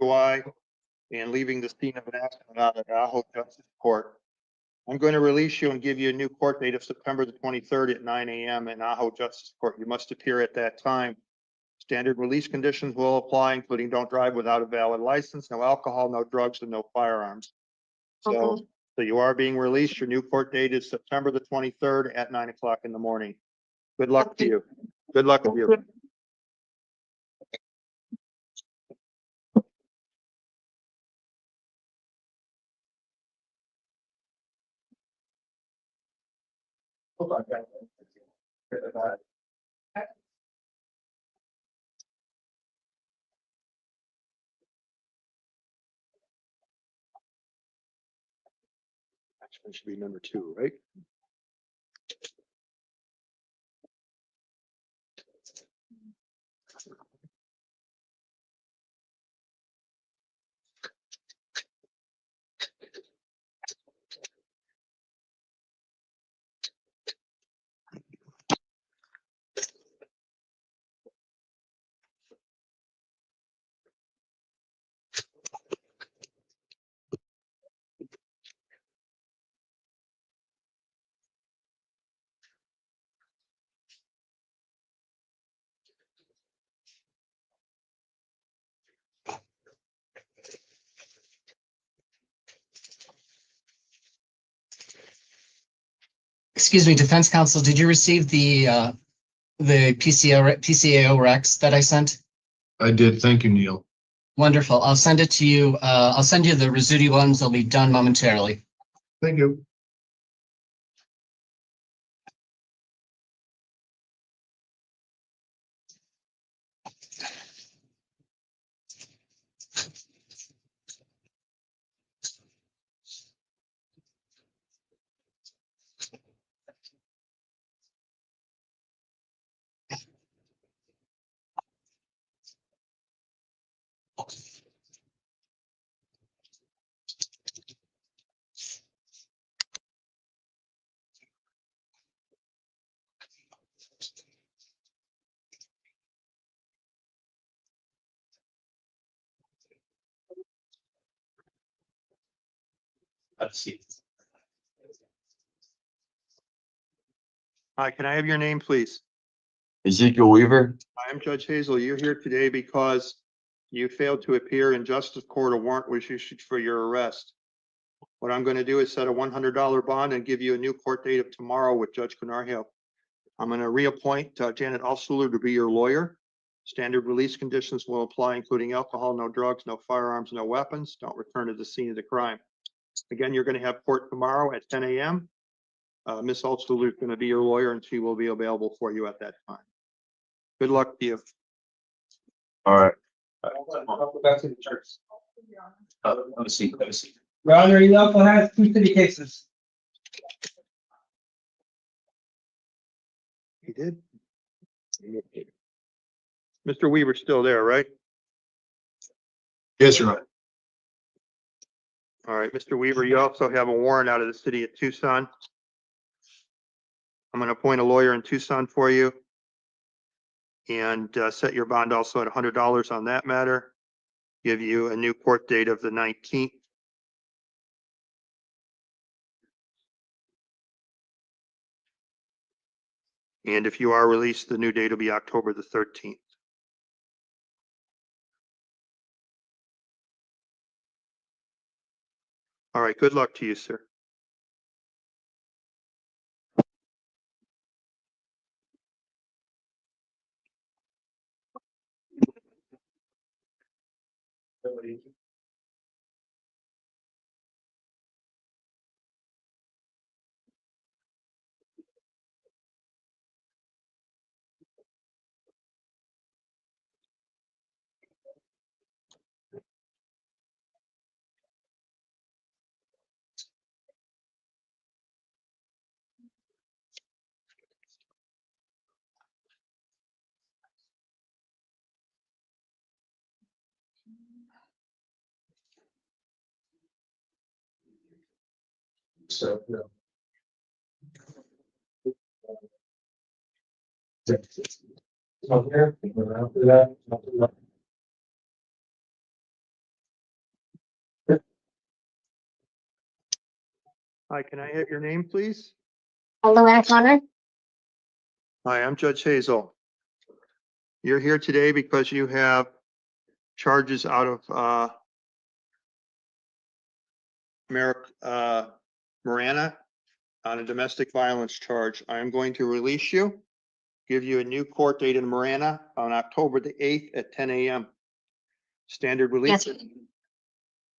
DUI and leaving the scene of an accident out of Ajo Justice Court. I'm going to release you and give you a new court date of September the 23rd at 9 a.m. in Ajo Justice Court. You must appear at that time. Standard release conditions will apply, including don't drive without a valid license, no alcohol, no drugs, and no firearms. So you are being released. Your new court date is September the 23rd at 9 o'clock in the morning. Good luck to you. Good luck to you. Actually, should be number 2, right? Excuse me, defense counsel, did you receive the PCAO Rex that I sent? I did. Thank you, Neil. Wonderful. I'll send it to you. I'll send you the residual ones. They'll be done momentarily. Thank you. Hi, can I have your name, please? Ezekiel Weaver. I am Judge Hazel. You're here today because you failed to appear in justice court. A warrant was issued for your arrest. What I'm going to do is set a $100 bond and give you a new court date of tomorrow with Judge Canarjo. I'm going to reappoint Janet Alsuler to be your lawyer. Standard release conditions will apply, including alcohol, no drugs, no firearms, no weapons. Don't return to the scene of the crime. Again, you're going to have court tomorrow at 10 a.m. Ms. Alsuler is going to be your lawyer, and she will be available for you at that time. Good luck to you. All right. I'll go back to the church. Have a seat. Have a seat. Your Honor, he also has 2 city cases. He did. Mr. Weaver's still there, right? Yes, Your Honor. All right, Mr. Weaver, you also have a warrant out of the city of Tucson. I'm going to appoint a lawyer in Tucson for you and set your bond also at $100 on that matter. Give you a new court date of the 19th. And if you are released, the new date will be October the 13th. All right, good luck to you, sir. So, no. Hi, can I have your name, please? Luann Connor. Hi, I'm Judge Hazel. You're here today because you have charges out of Marana on a domestic violence charge. I am going to release you, give you a new court date in Marana on October the 8th at 10 a.m. Standard release. Yes.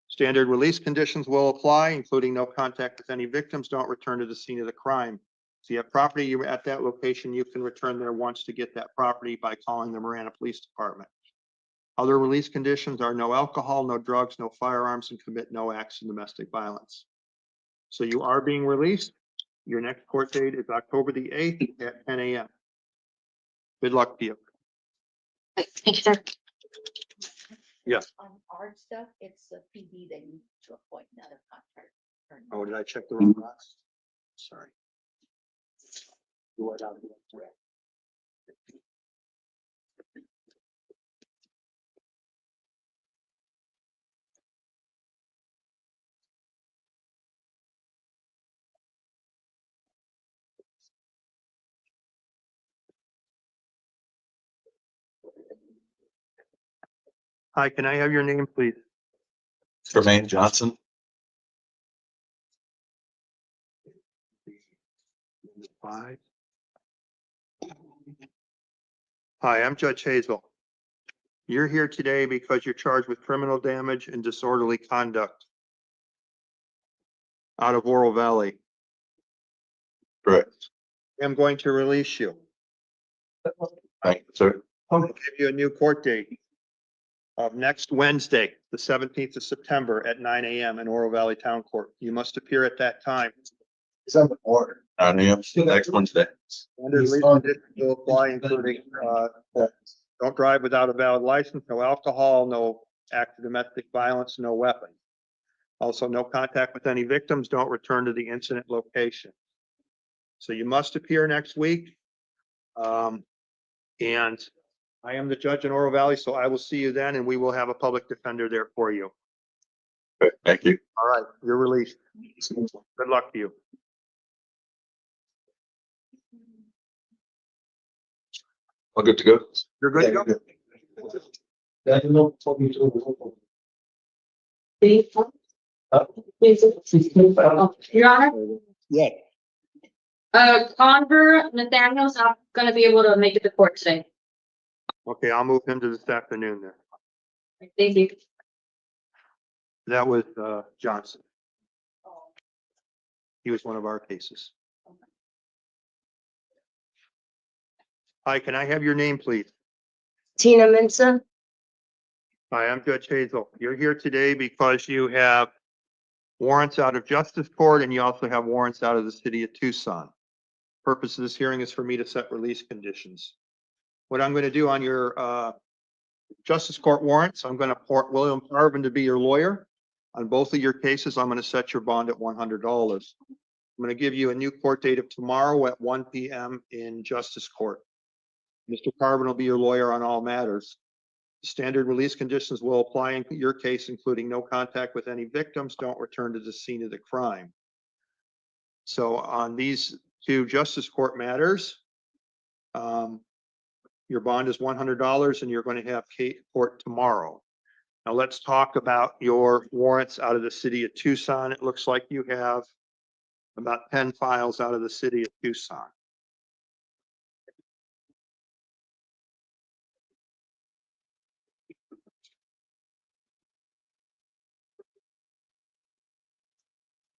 Standard release conditions will apply, including no contact with any victims. Don't return to the scene of the crime. If you have property you're at that location, you can return there once to get that property by calling the Marana Police Department. Other release conditions are no alcohol, no drugs, no firearms, and commit no acts of domestic violence. So you are being released. Your next court date is October the 8th at 10 a.m. Good luck to you. Thank you, sir. Yes. On our stuff, it's a PD that you need to appoint, not a contract. Oh, did I check the wrong box? Sorry. You are down here. Hi, can I have your name, please? Tremaine Johnson. Five. Hi, I'm Judge Hazel. You're here today because you're charged with criminal damage and disorderly conduct out of Oro Valley. Correct. I'm going to release you. Thank you, sir. I'll give you a new court date of next Wednesday, the 17th of September at 9 a.m. in Oro Valley Town Court. You must appear at that time. It's on the order. 9 a.m. next Wednesday. Standard release conditions will apply, including, don't drive without a valid license, no alcohol, no act of domestic violence, no weapon. Also, no contact with any victims, don't return to the incident location. So you must appear next week. And I am the judge in Oro Valley, so I will see you then, and we will have a public defender there for you. Okay, thank you. All right, you're released. Good luck to you. All good to go. You're good to go. That's no talking to. Your Honor, Yeah. Conver Nathaniel's not gonna be able to make it to court today. Okay, I'll move him to this afternoon then. Thank you. That was Johnson. He was one of our cases. Hi, can I have your name, please? Tina Mensa. Hi, I'm Judge Hazel. You're here today because you have warrants out of justice court and you also have warrants out of the city of Tucson. Purpose of this hearing is for me to set release conditions. What I'm going to do on your justice court warrants, I'm going to port William Carvin to be your lawyer. On both of your cases, I'm going to set your bond at $100. I'm going to give you a new court date of tomorrow at 1 p.m. in justice court. Mr. Carvin will be your lawyer on all matters. Standard release conditions will apply in your case, including no contact with any victims, don't return to the scene of the crime. So on these two justice court matters, your bond is $100 and you're going to have court tomorrow. Now let's talk about your warrants out of the city of Tucson. It looks like you have about 10 files out of the city of Tucson.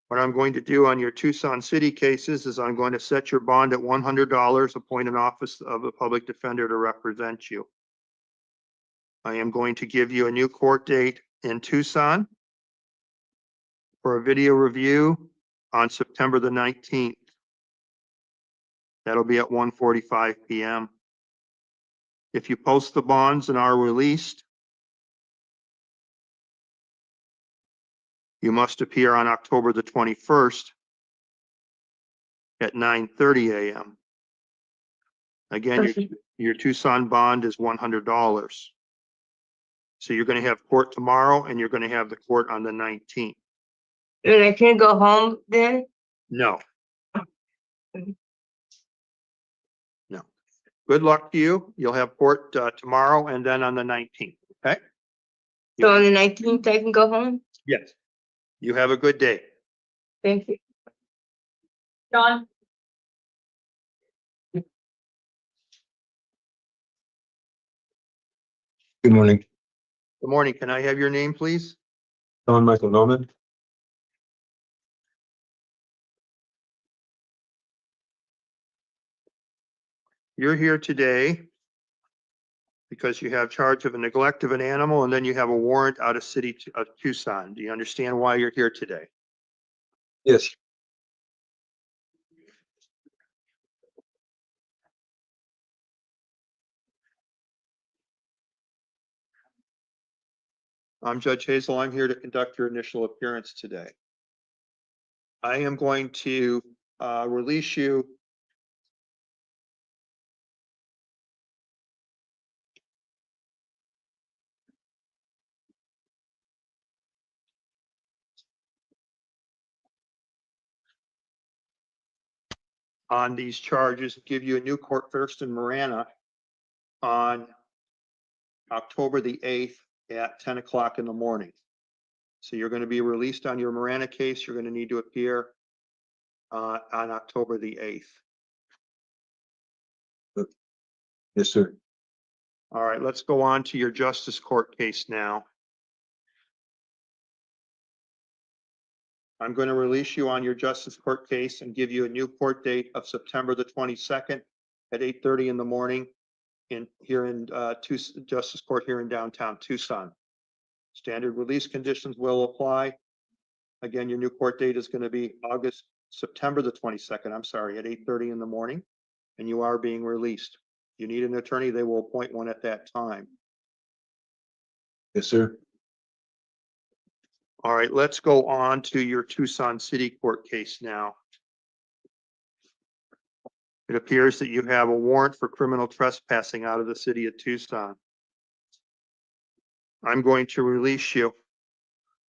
What I'm going to do on your Tucson City cases is I'm going to set your bond at $100, appoint an office of a public defender to represent you. I am going to give you a new court date in Tucson for a video review on September the 19th. That'll be at 1:45 p.m. If you post the bonds and are released, you must appear on October the 21st at 9:30 a.m. Again, your Tucson bond is $100. So you're going to have court tomorrow and you're going to have the court on the 19th. And I can go home then? No. No. Good luck to you. You'll have court tomorrow and then on the 19th, okay? So on the 19th, I can go home? Yes. You have a good day. Thank you. John, Good morning, Good morning. Can I have your name, please? Don Michael Norman. You're here today because you have charge of a neglect of an animal and then you have a warrant out of city of Tucson. Do you understand why you're here today? Yes. I'm Judge Hazel. I'm here to conduct your initial appearance today. I am going to release you on these charges, give you a new court first in Marana on October the 8th at 10 o'clock in the morning. So you're going to be released on your Marana case. You're going to need to appear on October the 8th. Yes, sir. All right, let's go on to your justice court case now. I'm going to release you on your justice court case and give you a new court date of September the 22nd at 8:30 in the morning here in Justice Court here in downtown Tucson. Standard release conditions will apply. Again, your new court date is going to be September the 22nd, I'm sorry, at 8:30 in the morning, and you are being released. You need an attorney, they will appoint one at that time. Yes, sir. All right, let's go on to your Tucson City Court case now. It appears that you have a warrant for criminal trespassing out of the city of Tucson. I'm going to release you.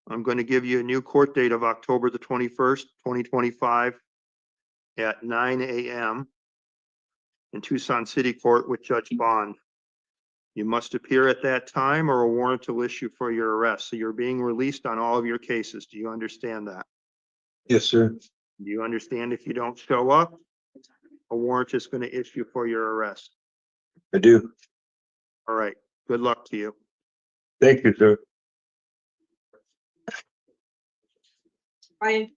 I'm going to give you a new court date of October the 21st, 2025 at 9 a.m. in Tucson City Court with Judge Bond. You must appear at that time or a warrant will issue for your arrest. So you're being released on all of your cases. Do you understand that? Yes, sir. Do you understand if you don't show up, a warrant is going to issue for your arrest? I do. All right. Good luck to you. Thank you, sir. Brian,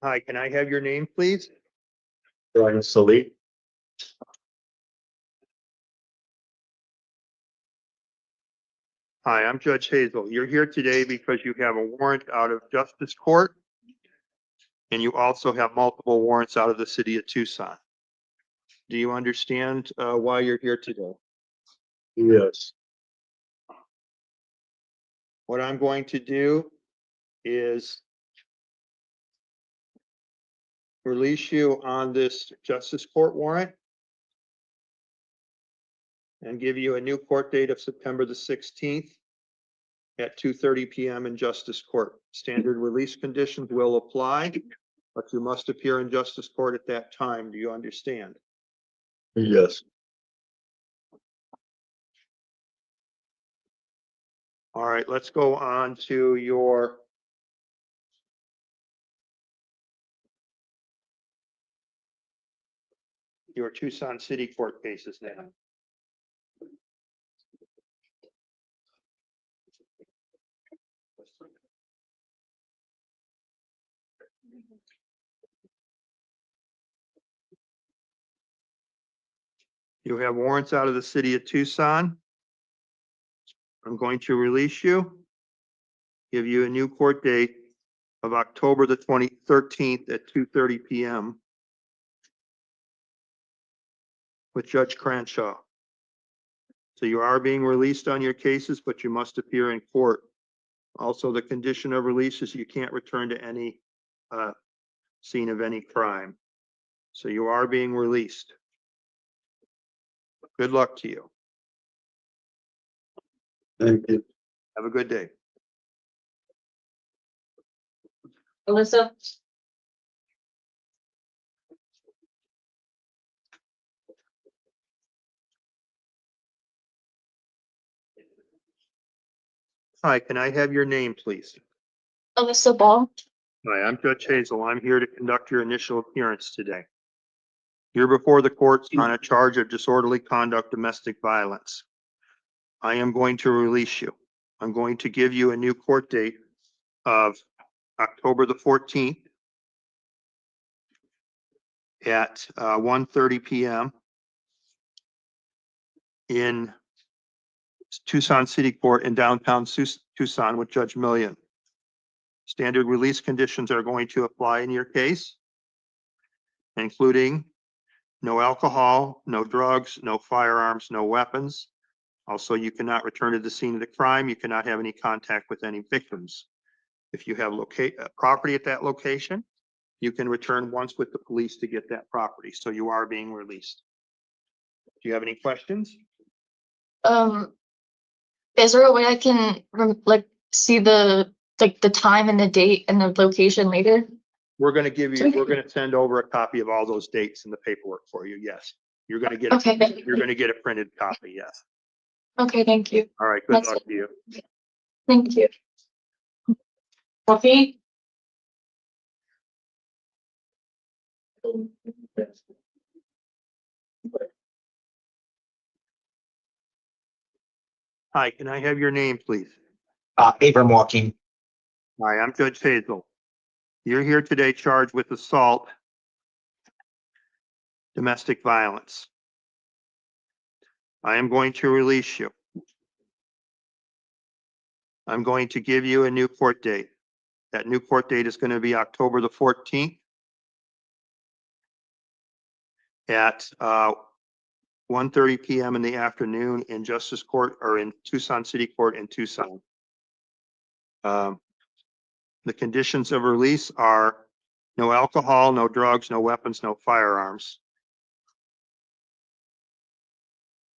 Hi, can I have your name, please? Brian Sully. Hi, I'm Judge Hazel. You're here today because you have a warrant out of Justice Court, and you also have multiple warrants out of the city of Tucson. Do you understand why you're here today? Yes. What I'm going to do is release you on this Justice Court warrant and give you a new court date of September the 16th at 2:30 p.m. in Justice Court. Standard release conditions will apply, but you must appear in Justice Court at that time. Do you understand? Yes. All right, let's go on to your Tucson City Court cases now. You have warrants out of the city of Tucson. I'm going to release you, give you a new court date of October the 13th at 2:30 p.m. with Judge Cranshaw. So you are being released on your cases, but you must appear in court. Also, the condition of release is you can't return to any scene of any crime. So you are being released. Good luck to you. Thank you. Have a good day. Alyssa? Hi, can I have your name, please? Alyssa Ball. Hi, I'm Judge Hazel. I'm here to conduct your initial appearance today. You're before the courts on a charge of disorderly conduct, domestic violence. I am going to release you. I'm going to give you a new court date of October the 14th at 1:30 p.m. in Tucson City Court in downtown Tucson with Judge Million. Standard release conditions are going to apply in your case, including no alcohol, no drugs, no firearms, no weapons. Also, you cannot return to the scene of the crime. You cannot have any contact with any victims. If you have property at that location, you can return once with the police to get that property. So you are being released. Do you have any questions? Is there a way I can see the time and the date and the location later? We're going to send over a copy of all those dates and the paperwork for you. Yes. You're going to get, Okay. you're going to get a printed copy. Yes. Okay, thank you. All right. Good That's luck it. to you. Thank you. Coffee? Hi, can I have your name, please? Abram Walking. Hi, I'm Judge Hazel. You're here today charged with assault, domestic violence. I am going to release you. I'm going to give you a new court date. That new court date is going to be October the 14th at 1:30 p.m. in the afternoon in Justice Court or in Tucson City Court in Tucson. The conditions of release are no alcohol, no drugs, no weapons, no firearms.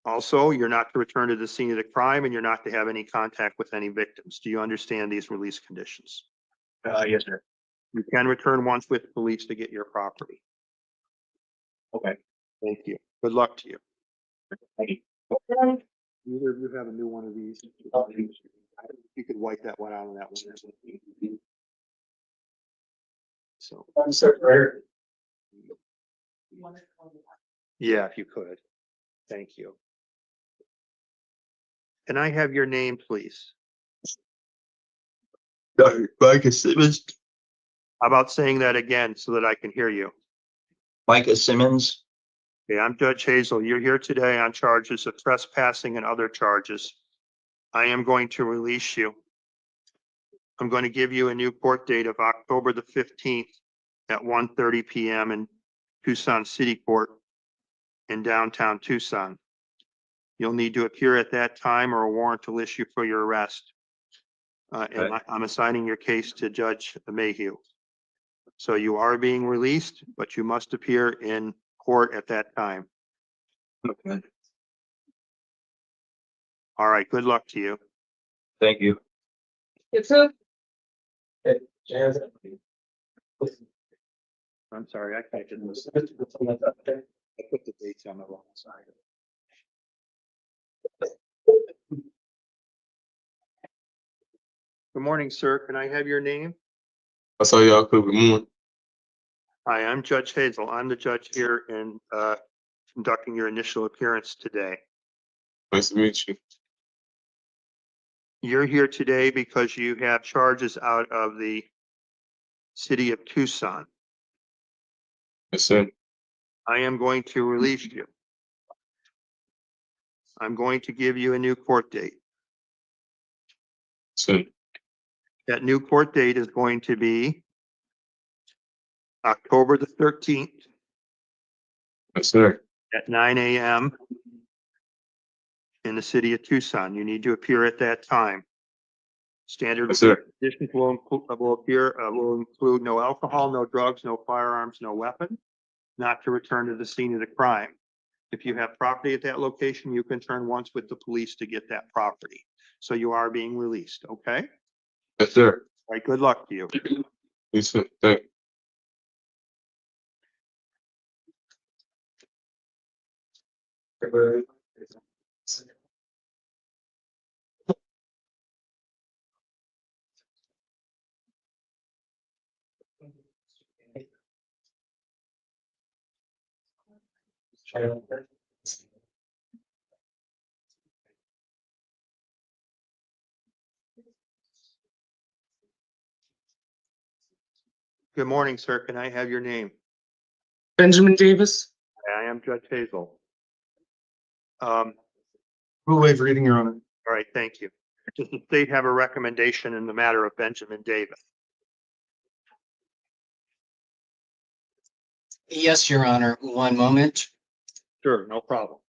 Also, you're not to return to the scene of the crime and you're not to have any contact with any victims. Do you understand these release conditions? Yes, sir. You can return once with police to get your property. Okay. Thank you. Good luck to you. Thank you. Either of you have a new one of these? You could wipe that one out on that one. So, yeah, if you could. Thank you. Can I have your name, please? Dr. Micah Simmons. How about saying that again so that I can hear you? Micah Simmons. Okay, I'm Judge Hazel. You're here today on charges of trespassing and other charges. I am going to release you. I'm going to give you a new court date of October the 15th at 1:30 p.m. in Tucson City Court in downtown Tucson. You'll need to appear at that time or a warrant will issue for your arrest. And I'm assigning your case to Judge Mayhew. So you are being released, but you must appear in court at that time. Okay. All right, good luck to you. Thank you. You too? I'm sorry, I typed in this. I put the dates on the wrong side. Good morning, sir. Can I have your name? I saw y'all. Good morning. Hi, I'm Judge Hazel. I'm the judge here in conducting your initial appearance today. Nice to meet you. You're here today because you have charges out of the city of Tucson. Yes, sir. I am going to release you. I'm going to give you a new court date. Sir. That new court date is going to be October the 13th Yes, sir. at 9 a.m. in the city of Tucson. You need to appear at that time. Standard Yes, sir. conditions will include no alcohol, no drugs, no firearms, no weapon, not to return to the scene of the crime. If you have property at that location, you can turn once with the police to get that property. So you are being released, okay? Yes, sir. All right, good luck to you. Yes, sir. Thank you. Good morning, sir. Can I have your name? Benjamin Davis. I am Judge Hazel. We'll waive reading, Your Honor. All right, thank you. Does the state have a recommendation in the matter of Benjamin Davis? Yes, Your Honor. One moment. Sure, no problem.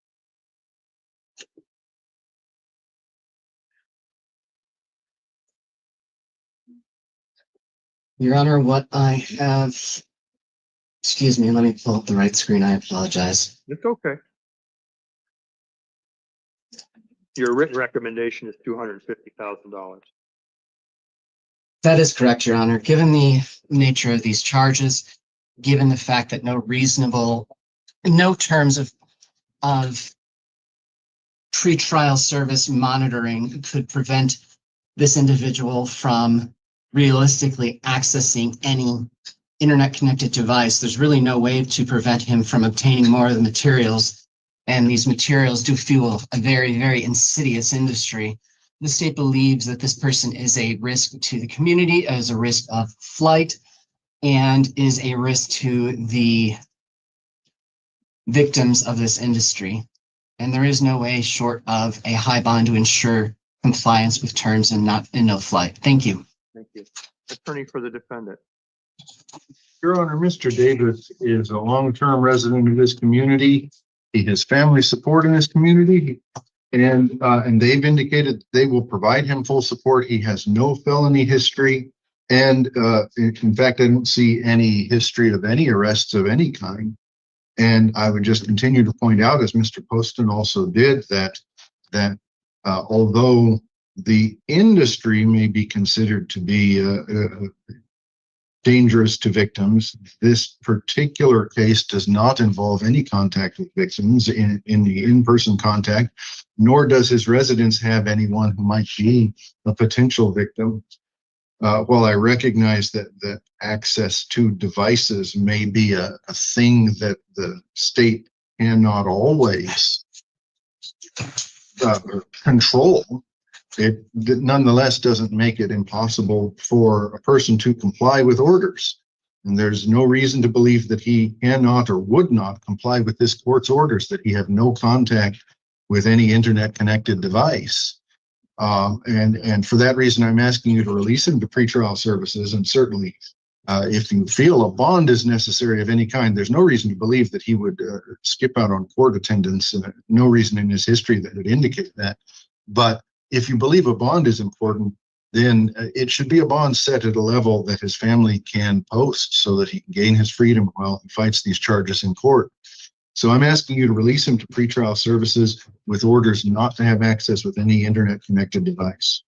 Your Honor, what I have, excuse me, let me pull up the right screen. I apologize. It's okay. Your written recommendation is $250,000. That is correct, Your Honor. Given the nature of these charges, given the fact that no terms of pretrial service monitoring could prevent this individual from realistically accessing any internet-connected device, there's really no way to prevent him from obtaining more of the materials. And these materials do fuel a very, very insidious industry. The state believes that this person is a risk to the community, as a risk of flight, and is a risk to the victims of this industry. And there is no way short of a high bond to ensure compliance with terms and no flight. Thank you. Thank you. Attorney for the defendant. Your Honor, Mr. Davis is a long-term resident of this community. He has family support in this community, and they've indicated they will provide him full support. He has no felony history, and in fact, I don't see any history of any arrests of any kind. And I would just continue to point out, as Mr. Poston also did, that although the industry may be considered to be dangerous to victims, this particular case does not involve any contact with victims in the in-person contact, nor does his residence have anyone who might be a potential victim. While I recognize that access to devices may be a thing that the state cannot always control, it nonetheless doesn't make it impossible for a person to comply with orders. And there's no reason to believe that he cannot or would not comply with this court's orders, that he have no contact with any internet connected device. And for that reason, I'm asking you to release him to pretrial services. And certainly, if you feel a bond is necessary of any kind, there's no reason to believe that he would skip out on court attendance. No reason in his history that would indicate that. But if you believe a bond is important, then it should be a bond set at a level that his family can post so that he can gain his freedom while he fights these charges in court. So I'm asking you to release him to pretrial services with orders not to have access with any internet connected device.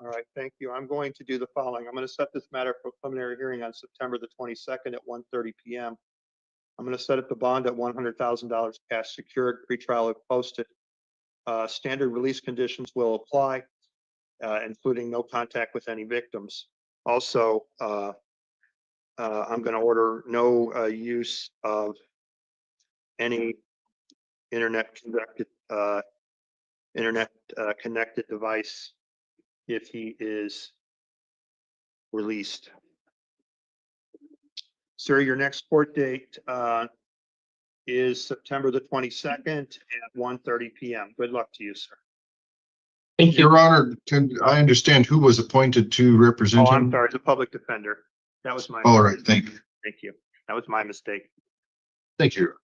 All right, thank you. I'm going to do the following. I'm going to set this matter for preliminary hearing on September the 22nd at 1:30 p.m. I'm going to set up the bond at $100,000 cash secured, pretrial if posted. Standard release conditions will apply, including no contact with any victims. Also, I'm going to order no use of any internet connected device if he is released. Sir, your next court date is September the 22nd at 1:30 p.m. Good luck to you, sir. Thank you. Your Honor, I understand who was appointed to represent Oh, him? I'm sorry, the public defender. That was my. All right, thank you. Thank you. That was my mistake. Thank you.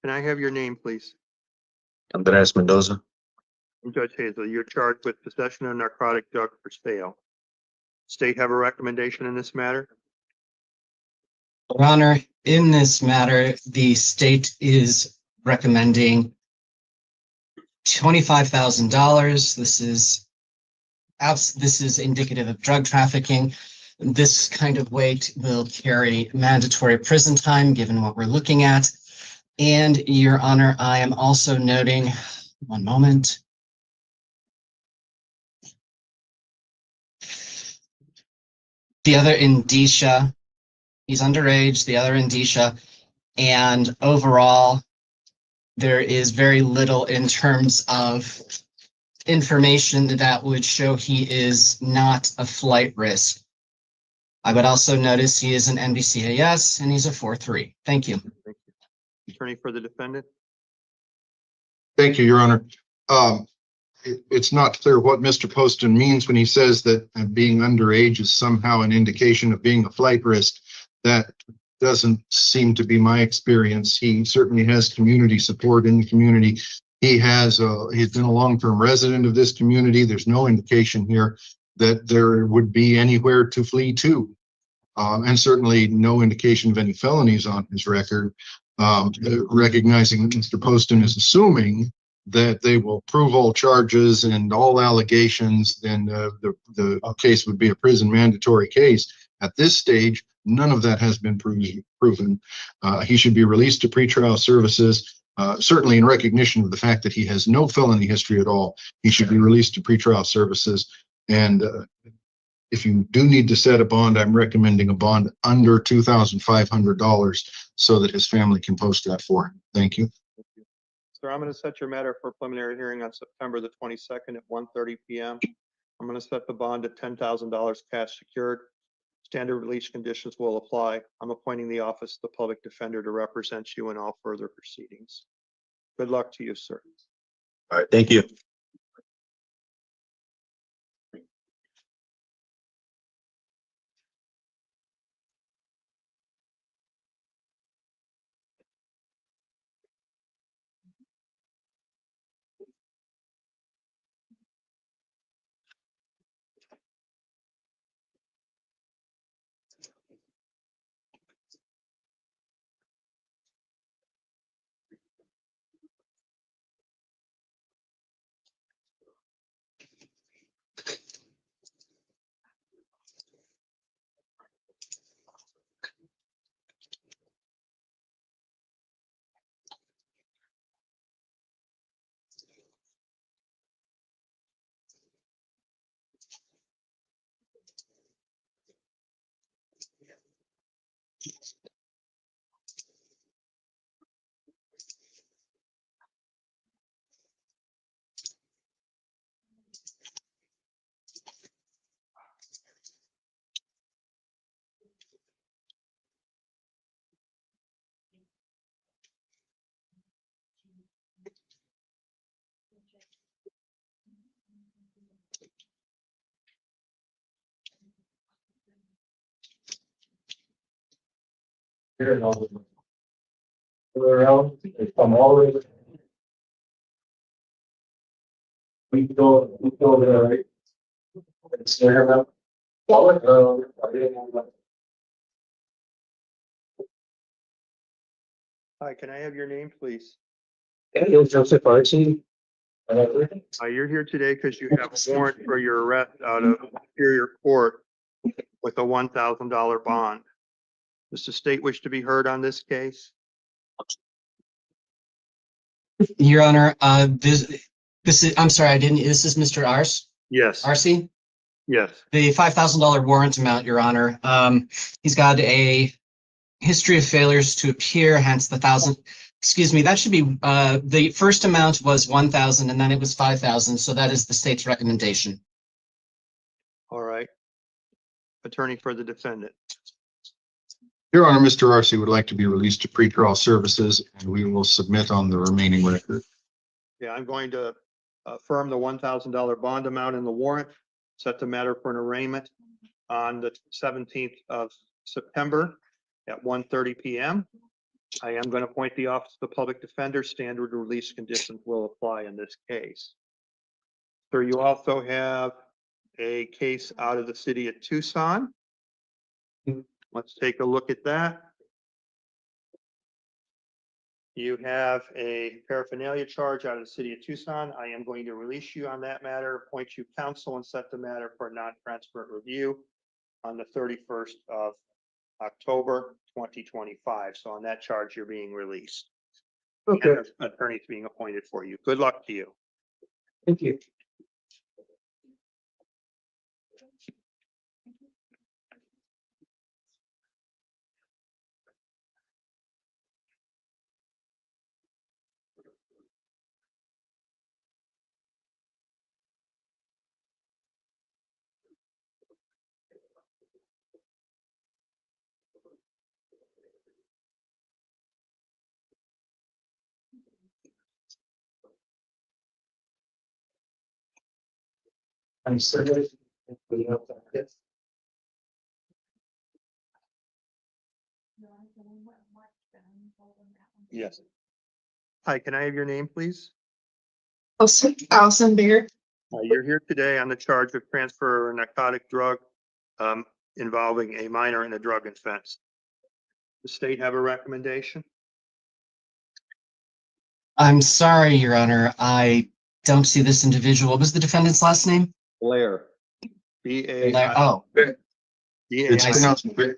Can I have your name, please? Andres Mendoza. And Judge Hazel, you're charged with possession of narcotic drug for sale. State have a recommendation in this matter? Your Honor, in this matter, the state is recommending $25,000. This is indicative of drug trafficking. This kind of weight will carry mandatory prison time, given what we're looking at. And Your Honor, I am also noting, one moment. The other indicia, he's underage, the other indicia, and overall, there is very little in terms of information that would show he is not a flight risk. I would also notice he is an NBCAS and he's a 4-3. Thank you. Attorney for the defendant? Thank you, Your Honor. It's not clear what Mr. Poston means when he says that being underage is somehow an indication of being a flight risk. That doesn't seem to be my experience. He certainly has community support in the community. He's been a long-term resident of this community. There's no indication here that there would be anywhere to flee to. And certainly no indication of any felonies on his record. Recognizing that Mr. Poston is assuming that they will prove all charges and all allegations, then the case would be a prison mandatory case. At this stage, none of that has been proven. He should be released to pretrial services, certainly in recognition of the fact that he has no felony history at all. He should be released to pretrial services. And if you do need to set a bond, I'm recommending a bond under $2,500 so that his family can post that for him. Thank you. Sir, I'm going to set your matter for preliminary hearing on September the 22nd at 1:30 p.m. I'm going to set the bond at $10,000 cash secured. Standard release conditions will apply. I'm appointing the Office of the Public Defender to represent you in all further proceedings. Good luck to you, sir. All right, thank you. Hi, can I have your name, please? Joseph Archie. You're here today because you have a warrant for your arrest out of Superior Court with a $1,000 bond. Does the state wish to be heard on this case? Your Honor, this is, I'm sorry, this is Mr. Yes, Arce? yes. The $5,000 warrant amount, Your Honor. He's got a history of failures to appear, hence the that should be, the first amount was 1,000 and then it was 5,000. So that is the state's recommendation. All right. Attorney for the defendant. Your Honor, Mr. Arce would like to be released to pretrial services, and we will submit on the remaining record. Yeah, I'm going to affirm the $1,000 bond amount in the warrant, set the matter for an arraignment on the 17th of September at 1:30 PM. I am going to appoint the Office of the Public Defender. Standard release conditions will apply in this case. So you also have a case out of the city of Tucson. Let's take a look at that. You have a paraphernalia charge out of the city of Tucson. I am going to release you on that matter, appoint you counsel, and set the matter for non-transparent review on the 31st of October 2025. So on that charge, you're being released. Okay, And an attorney's being appointed for you. Good luck to you. thank you. I'm sorry. Yes. Hi, can I have your name, please? Allison Beer. You're here today on the charge of transfer of narcotic drug involving a minor in a drug offense. The state have a recommendation? I'm sorry, Your Honor. I don't see this individual. What was the defendant's last name? Blair. Oh, It's I see. pronounced Vic.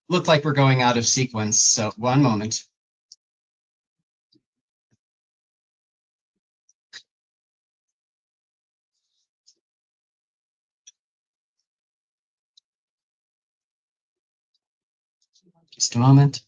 Looked like we're going out of sequence, so one moment. Just a moment.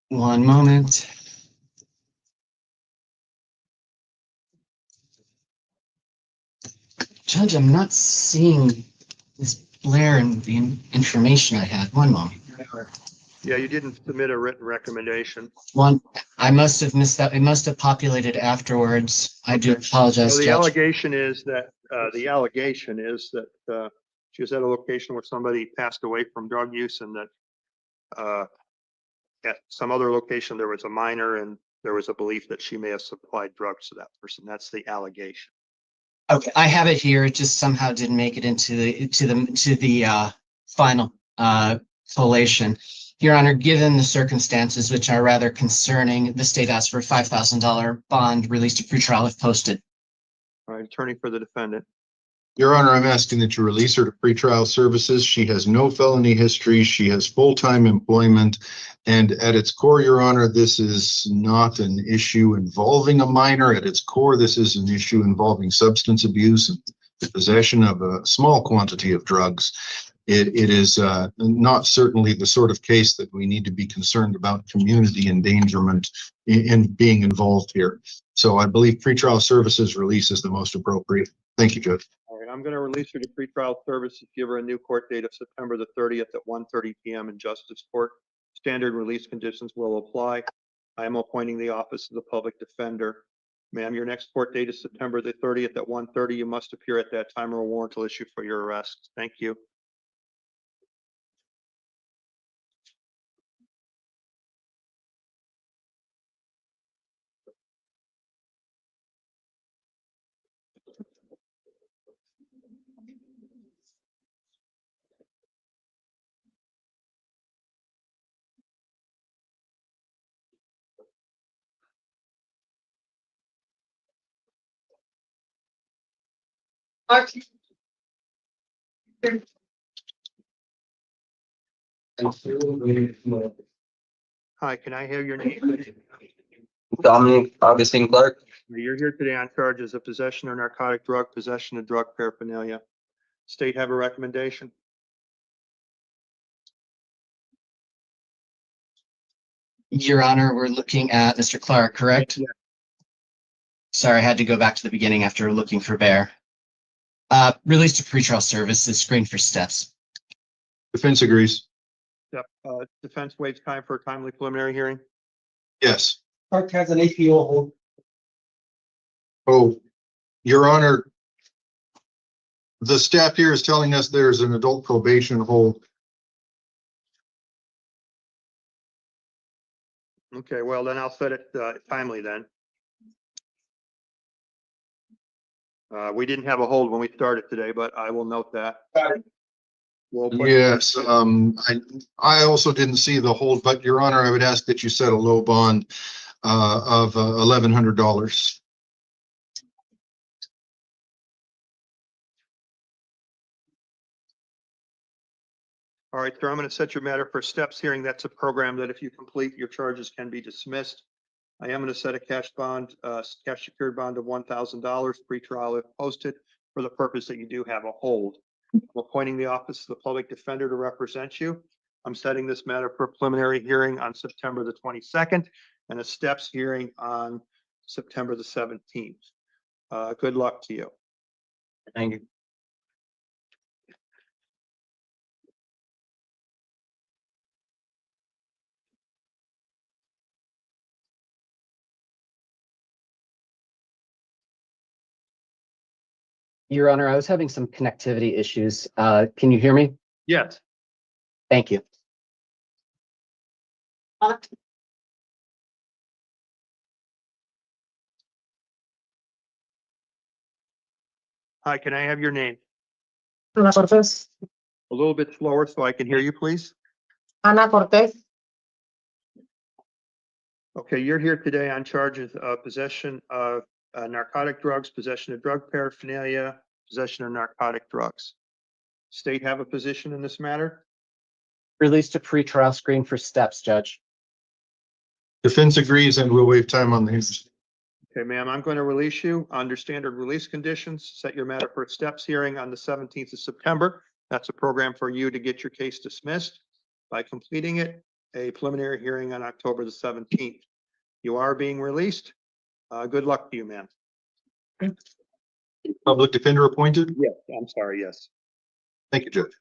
One moment. Judge, I'm not seeing this Blair and the information I had. One moment. Yeah, you didn't submit a written recommendation. I must have missed that. It must have populated afterwards. I do apologize, So the Judge. allegation is that she was at a location where somebody passed away from drug use, and that at some other location, there was a minor, and there was a belief that she may have supplied drugs to that person. That's the allegation. Okay, I have it here. It just somehow didn't make it into the final collation. Your Honor, given the circumstances, which are rather concerning, the state asked for a $5,000 bond released to pretrial if posted. All right, attorney for the defendant. Your Honor, I'm asking that you release her to pretrial services. She has no felony history. She has full-time employment. And at its core, Your Honor, this is not an issue involving a minor. At its core, this is an issue involving substance abuse and the possession of a small quantity of drugs. It is not certainly the sort of case that we need to be concerned about community endangerment in being involved here. So I believe pretrial services release is the most appropriate. Thank you, Judge. All right, I'm going to release her to pretrial services, give her a new court date of September the 30th at 1:30 PM in Justice Court. Standard release conditions will apply. I am appointing the Office of the Public Defender. Ma'am, your next court date is September the 30th at 1:30. You must appear at that time or a warrant will issue for your arrest. Thank you. Hi, can I have your name? Dominic Augustine Clark. You're here today on charges of possession of narcotic drug, possession of drug paraphernalia. State have a recommendation? Your Honor, we're looking at Mr. Clark, correct? Yeah. Sorry, I had to go back to the beginning after looking for Bear. Release to pretrial services, screen for steps. Defense agrees. Yep. Defense waives time for a timely preliminary hearing. Yes. Clark has an APO hold. Oh, Your Honor, the staff here is telling us there's an adult probation hold. Okay, well, then I'll set it timely then. We didn't have a hold when we started today, but I will note that. We'll put- Yes, I also didn't see the hold, but Your Honor, I would ask that you set a low bond of $1,100. All right, sir, I'm going to set your matter for steps hearing. That's a program that if you complete, your charges can be dismissed. I am going to set a cash bond, cash secured bond of $1,000 pretrial if posted for the purpose that you do have a hold. I'm appointing the Office of the Public Defender to represent you. I'm setting this matter for a preliminary hearing on September the 22nd and a steps hearing on September the 17th. Good luck to you. Thank you. Your Honor, I was having some connectivity issues. Can you hear me? Yes. Thank you. Hi, can I have your name? Ana Cortés. A little bit slower so I can hear you, please. Ana Cortés. Okay, you're here today on charges of possession of narcotic drugs, possession of drug paraphernalia, possession of narcotic drugs. State have a position in this matter? Release to pretrial, screen for steps, Judge. Defense agrees and we'll waive time on these. Okay, ma'am, I'm going to release you under standard release conditions. Set your matter for a steps hearing on the 17th of September. That's a program for you to get your case dismissed. By completing it, a preliminary hearing on October the 17th. You are being released. Good luck to you, ma'am. Public defender appointed? Yes, I'm sorry, yes. Thank you, Judge.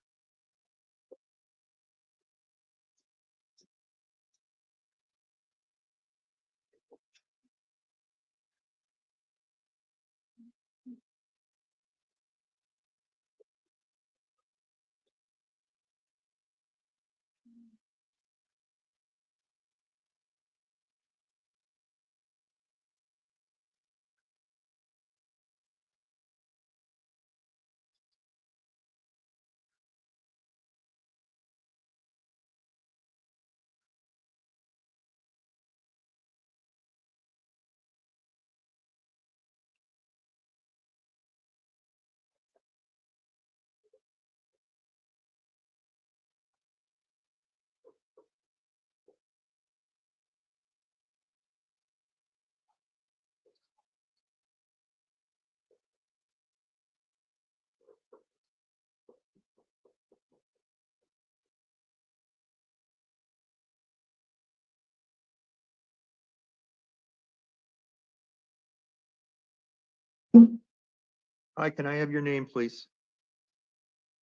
Hi, can I have your name, please?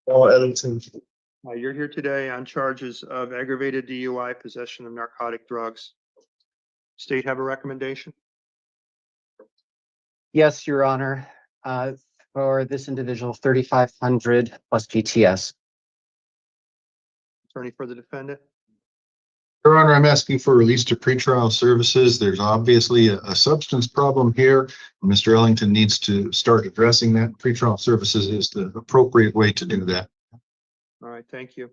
Paul Ellington. You're here today on charges of aggravated DUI, possession of narcotic drugs. State have a recommendation? Yes, Your Honor. For this individual, 3,500 plus PTS. Attorney for the defendant? Your Honor, I'm asking for release to pretrial services. There's obviously a substance problem here. Mr. Ellington needs to start addressing that. Pretrial services is the appropriate way to do that. All right, thank you.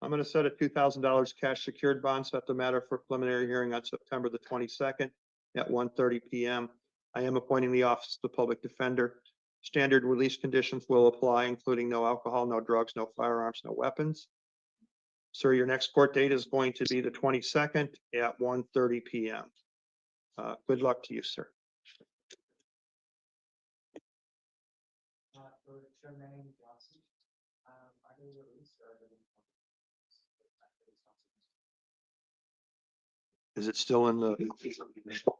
I'm going to set a $2,000 cash secured bond, set the matter for preliminary hearing on September the 22nd at 1:30 p.m. I am appointing the Office of the Public Defender. Standard release conditions will apply, including no alcohol, no drugs, no firearms, no weapons. Sir, your next court date is going to be the 22nd at 1:30 p.m. Good luck to you, sir. Is it still in the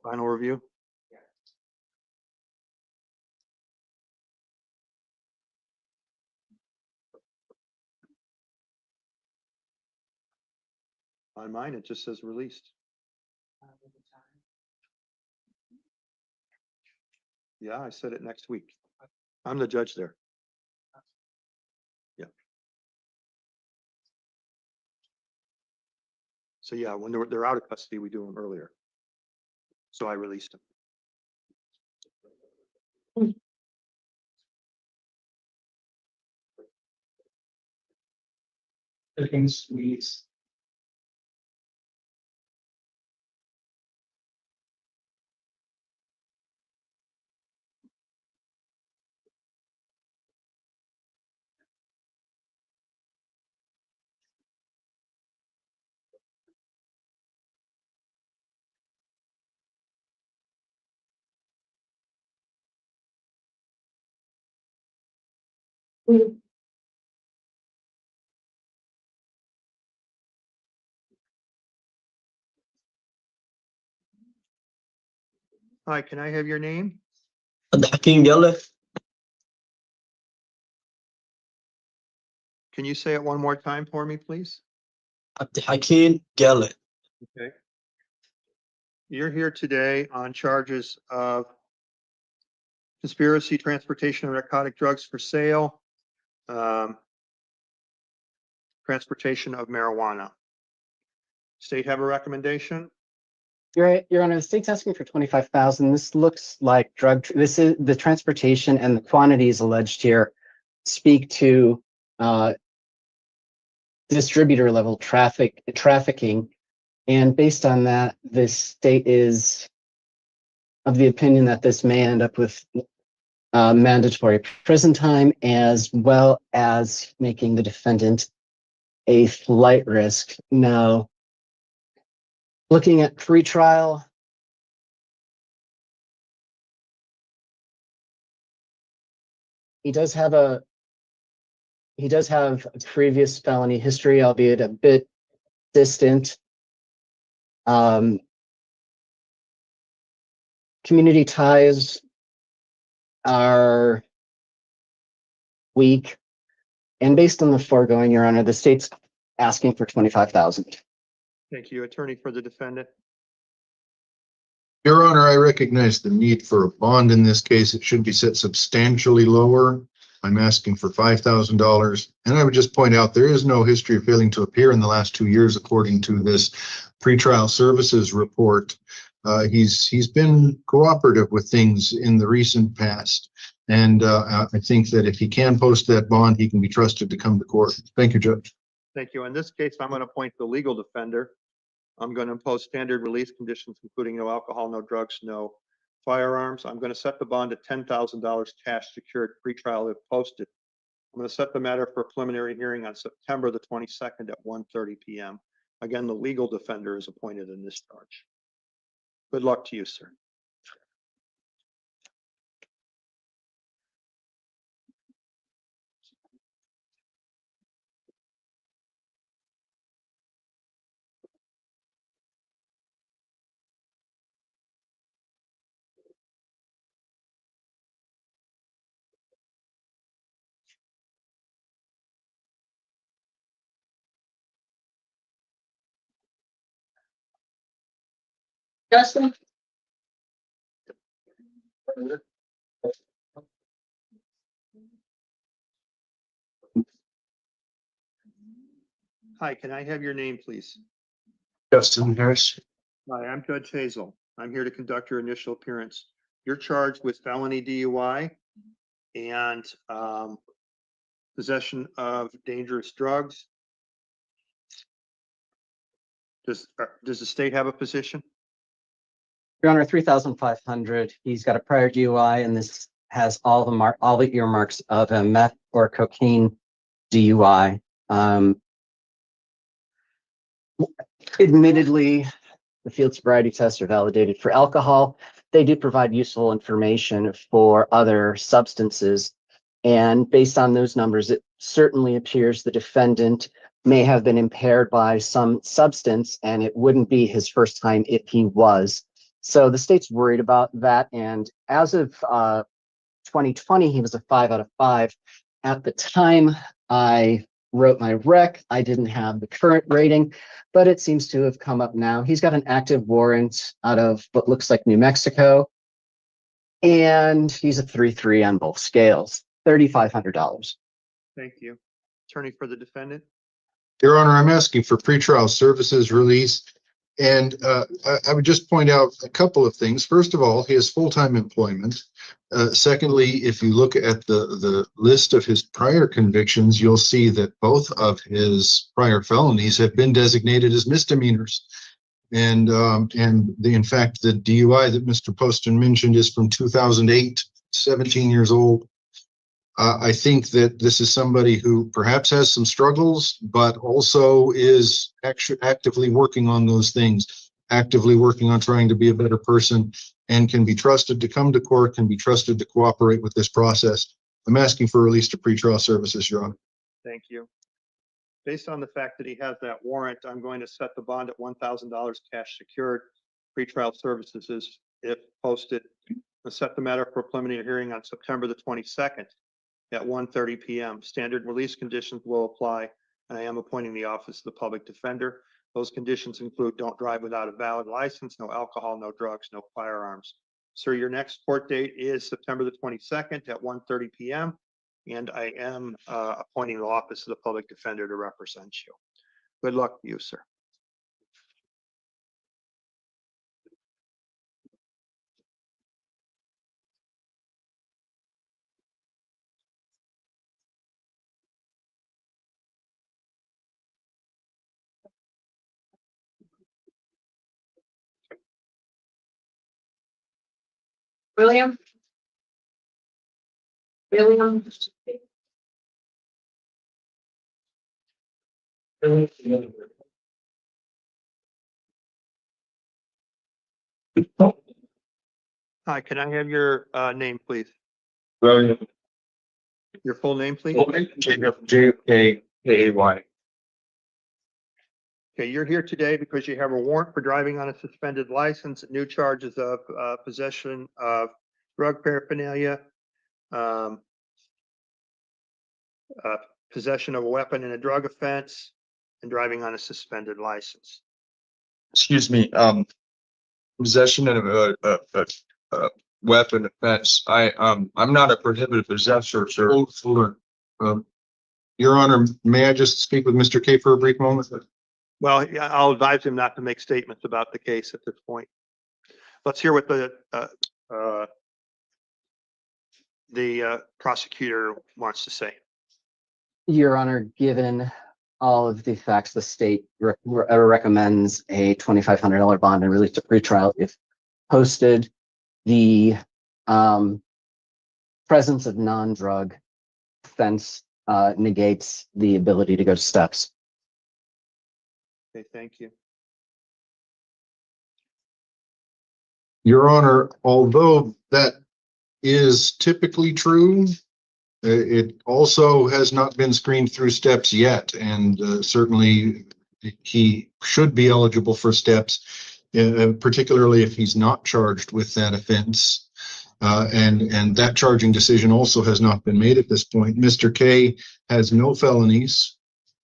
final review? On mine, it just says released. Yeah, I said it next week. I'm the judge there. Yeah. So yeah, when they're out of custody, we do them earlier. So I released them. Everything's released. Hi, can I have your name? Hakeem Geller. Can you say it one more time for me, please? Hakeem Geller. Okay. You're here today on charges of conspiracy, transportation of narcotic drugs for sale, transportation of marijuana. State have a recommendation? Your Honor, the state's asking for 25,000. This looks like this is the transportation and the quantities alleged here speak to distributor level trafficking. And based on that, the state is of the opinion that this may end up with mandatory prison time, as well as making the defendant a flight risk. Now, looking at pretrial, he does have a previous felony history, albeit a bit distant. Community ties are weak. And based on the foregoing, Your Honor, the state's asking for 25,000. Thank you. Attorney for the defendant. Your Honor, I recognize the need for a bond in this case. It should be set substantially lower. I'm asking for $5,000. And I would just point out, there is no history of failing to appear in the last 2 years, according to this pretrial services report. He's been cooperative with things in the recent past. And I think that if he can post that bond, he can be trusted to come to court. Thank you, Judge. Thank you. In this case, I'm going to appoint the legal defender. I'm going to impose standard release conditions, including no alcohol, no drugs, no firearms. I'm going to set the bond at $10,000 cash secured pretrial if posted. I'm going to set the matter for a preliminary hearing on September the 22nd at 1:30 p.m. Again, the legal defender is appointed in this charge. Good luck to you, sir. Justin? Hi, can I have your name, please? Justin Harris. Hi, I'm Judge Hazel. I'm here to conduct your initial appearance. You're charged with felony DUI and possession of dangerous drugs. Does the state have a position? Your Honor, 3,500. He's got a prior DUI, and this has all the earmarks of a meth or cocaine DUI. Admittedly, the field sobriety tests are validated for alcohol. They do provide useful information for other substances. And based on those numbers, it certainly appears the defendant may have been impaired by some substance, and it wouldn't be his first time if he was. So the state's worried about that. And as of 2020, he was a 5 out of 5. At the time I wrote my rec, I didn't have the current rating, but it seems to have come up now. He's got an active warrant out of what looks like New Mexico, and he's a 3-3 on both scales, $3,500. Thank you. Attorney for the defendant. Your Honor, I'm asking for pretrial services release. And I would just point out a couple of things. First of all, he has full-time employment. Secondly, if you look at the list of his prior convictions, you'll see that both of his prior felonies have been designated as misdemeanors. And in fact, the DUI that Mr. Poston mentioned is from 2008, 17 years old. I think that this is somebody who perhaps has some struggles, but also is actually actively working on those things, actively working on trying to be a better person, and can be trusted to come to court, can be trusted to cooperate with this process. I'm asking for release to pretrial services, Your Honor. Thank you. Based on the fact that he has that warrant, I'm going to set the bond at $1,000 cash secured. Pretrial services is, if posted, I'll set the matter for preliminary hearing on September the 22nd at 1:30 p.m. Standard release conditions will apply, and I am appointing the Office of the Public Defender. Those conditions include don't drive without a valid license, no alcohol, no drugs, no firearms. Sir, your next court date is September the 22nd at 1:30 p.m. And I am appointing the Office of the Public Defender to represent you. Good luck to you, sir. William? William? Hi, can I have your name, please? William. Your full name, please? Jacob, J-A-K-A-Y. Okay, you're here today because you have a warrant for driving on a suspended license, new charges of possession of drug paraphernalia, possession of a weapon in a drug offense, and driving on a suspended license. Excuse me, possession of a weapon offense. I'm not a prohibited possessor, sir. Hold on. Your Honor, may I just speak with Mr. K for a brief moment? Well, yeah, I'll advise him not to make statements about the case at this point. Let's hear what the prosecutor wants to say. Your Honor, given all of the facts, the state recommends a $2,500 bond and release to pretrial if posted. The presence of non-drug offense negates the ability to go to steps. Okay, thank you. Your Honor, although that is typically true, it also has not been screened through steps yet, and certainly he should be eligible for steps, particularly if he's not charged with that offense. And that charging decision also has not been made at this point. Mr. K has no felonies.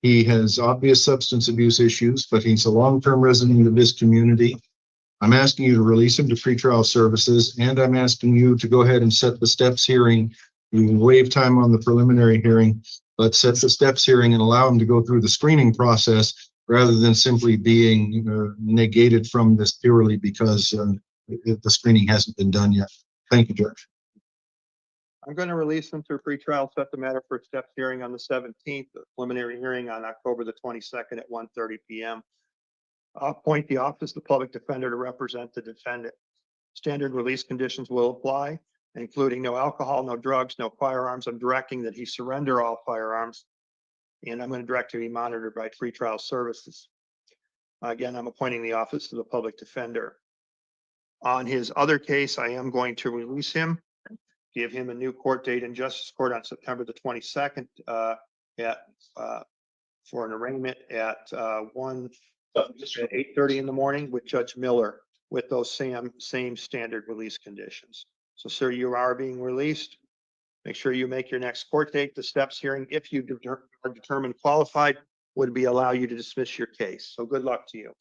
He has obvious substance abuse issues, but he's a long-term resident of this community. I'm asking you to release him to pretrial services, and I'm asking you to go ahead and set the steps hearing. You can waive time on the preliminary hearing, but set the steps hearing and allow him to go through the screening process rather than simply being negated from this purely because the screening hasn't been done yet. Thank you, Judge. I'm going to release him to pretrial, set the matter for steps hearing on the 17th, the preliminary hearing on October the 22nd at 1:30 p.m. I'll appoint the Office of the Public Defender to represent the defendant. Standard release conditions will apply, including no alcohol, no drugs, no firearms. I'm directing that he surrender all firearms, and I'm going to direct to be monitored by pretrial services. Again, I'm appointing the Office of the Public Defender. On his other case, I am going to release him, give him a new court date in Justice Court on September the 22nd at for an arraignment at 8:30 in the morning with Judge Miller with those same standard release conditions. So sir, you are being released. Make sure you make your next court date. The steps hearing, if you are determined qualified, would be allow you to dismiss your case. So good luck to you.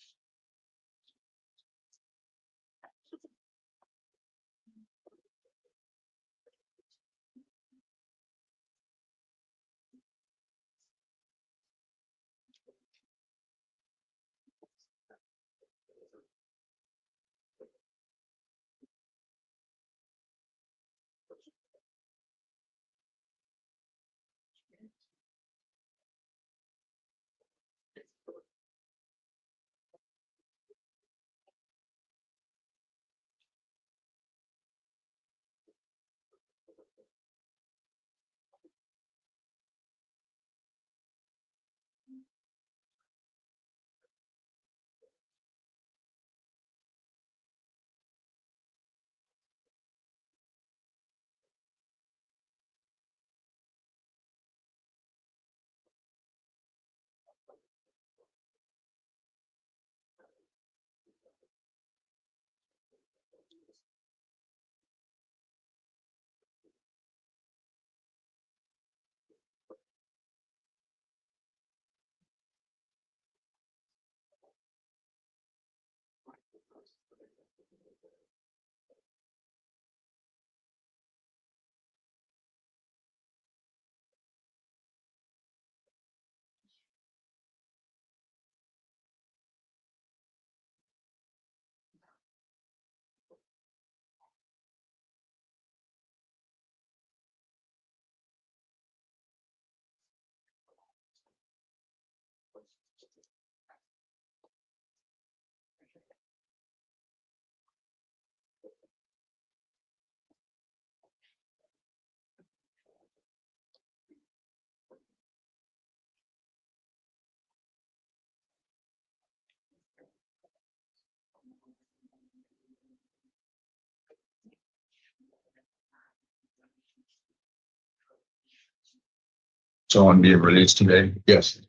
So I'm being released today. Yes.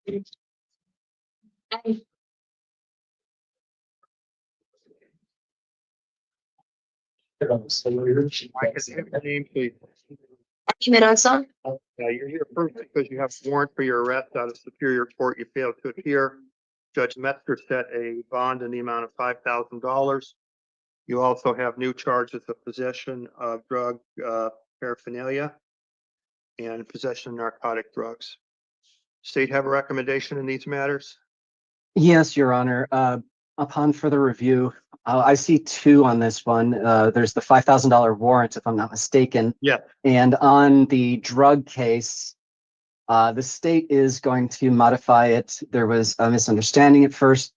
Mike, could you have your name, please? Miranza? You're here first because you have warrant for your arrest out of Superior Court. You failed to appear. Judge Metzger set a bond in the amount of $5,000. You also have new charges of possession of drug paraphernalia and possession of narcotic drugs. State have a recommendation in these matters? Yes, Your Honor. Upon further review, I see two on this one. There's the $5,000 warrant, if I'm not mistaken. Yeah. And on the drug case, the state is going to modify it. There was a misunderstanding at first.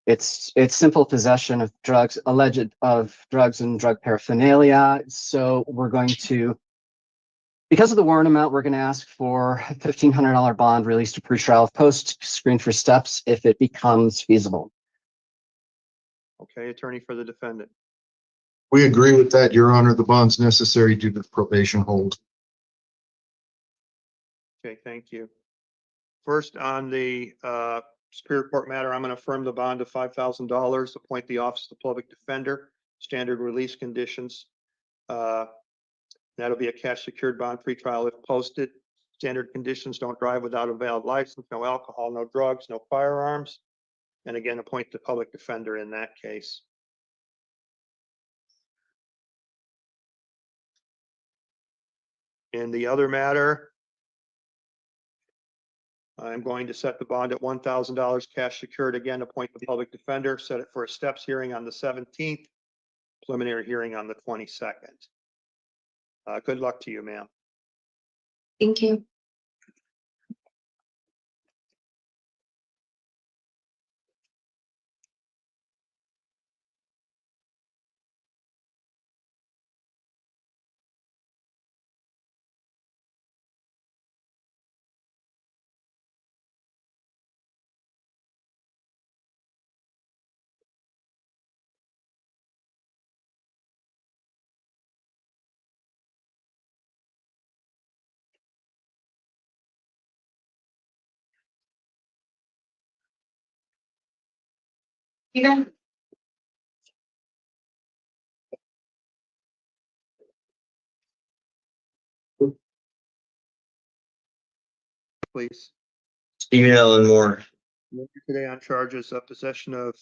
It's simple possession of drugs, alleged of drugs and drug paraphernalia. So we're going to, because of the warrant amount, we're going to ask for a $1,500 bond released to pretrial post screen for steps if it becomes feasible. Okay, attorney for the defendant. We agree with that, Your Honor. The bond's necessary due to the probation hold. Okay, thank you. First, on the Superior Court matter, I'm going to affirm the bond of $5,000, appoint the Office of the Public Defender, standard release conditions. That'll be a cash secured bond pretrial if posted. Standard conditions: don't drive without a valid license, no alcohol, no drugs, no firearms. And again, appoint the public defender in that case. In the other matter, I'm going to set the bond at $1,000 cash secured. Again, appoint the public defender, set it for a steps hearing on the 17th, preliminary hearing on the 22nd. Good luck to you, ma'am. Thank you. Even Please. Stephen Allen Moore. You're here today on charges of possession of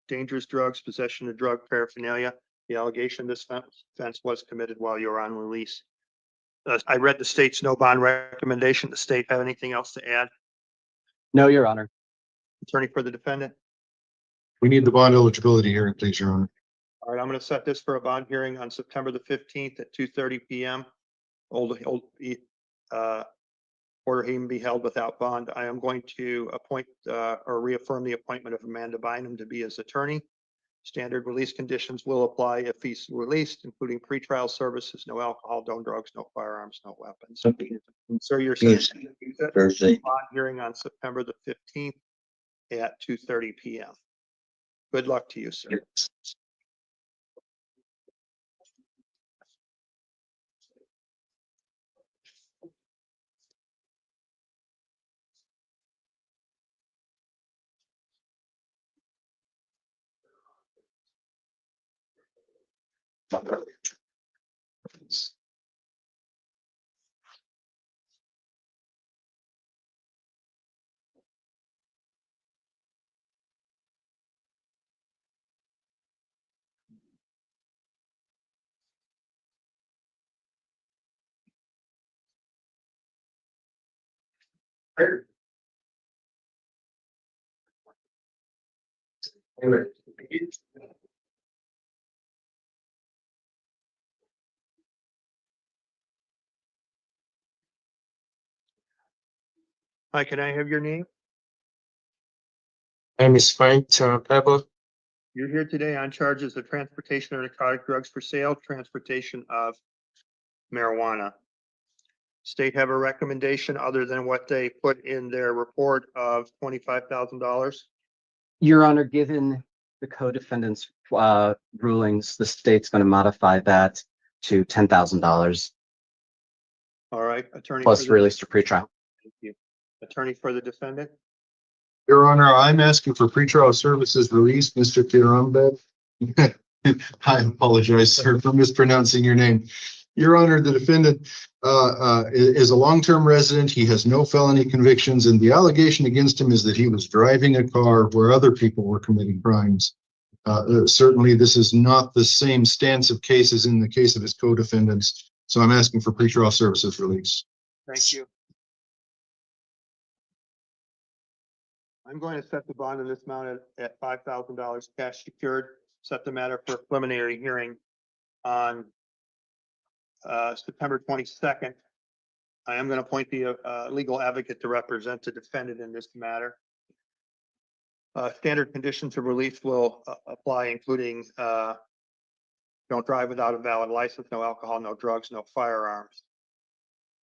dangerous drugs, possession of drug paraphernalia. The allegation this offense was committed while you were on release. I read the state's no bond recommendation. The state have anything else to add? No, Your Honor. Attorney for the defendant? We need the bond eligibility hearing, please, Your Honor. All right, I'm going to set this for a bond hearing on September the 15th at 2:30 PM. Order he be held without bond. I am going to appoint or reaffirm the appointment of Amanda Bynum to be his attorney. Standard release conditions will apply if he's released, including pretrial services, no alcohol, no drugs, no firearms, no weapons. Sir, you're Yes, set Thursday. bond hearing on September the 15th at 2:30 PM. Good luck to you, sir. Hi, can I have your name? My name is Frank Pepper. You're here today on charges of transportation of narcotic drugs for sale, transportation of marijuana. State have a recommendation other than what they put in their report of $25,000? Your Honor, given the co-defendant's rulings, the state's going to modify that to $10,000 All right, attorney. plus for the- release to pretrial. Thank you. Attorney for the defendant? Your Honor, I'm asking for pretrial services release, Mr. Kirambev. I apologize, sir, for mispronouncing your name. Your Honor, the defendant is a long-term resident. He has no felony convictions, and the allegation against him is that he was driving a car where other people were committing crimes. Certainly, this is not the same stance of cases in the case of his co-defendants. So I'm asking for pretrial services release. Thank you. I'm going to set the bond in this amount at $5,000 cash secured, set the matter for a preliminary hearing on September 22nd. I am going to appoint the legal advocate to represent the defendant in this matter. Standard conditions of release will apply, including don't drive without a valid license, no alcohol, no drugs, no firearms.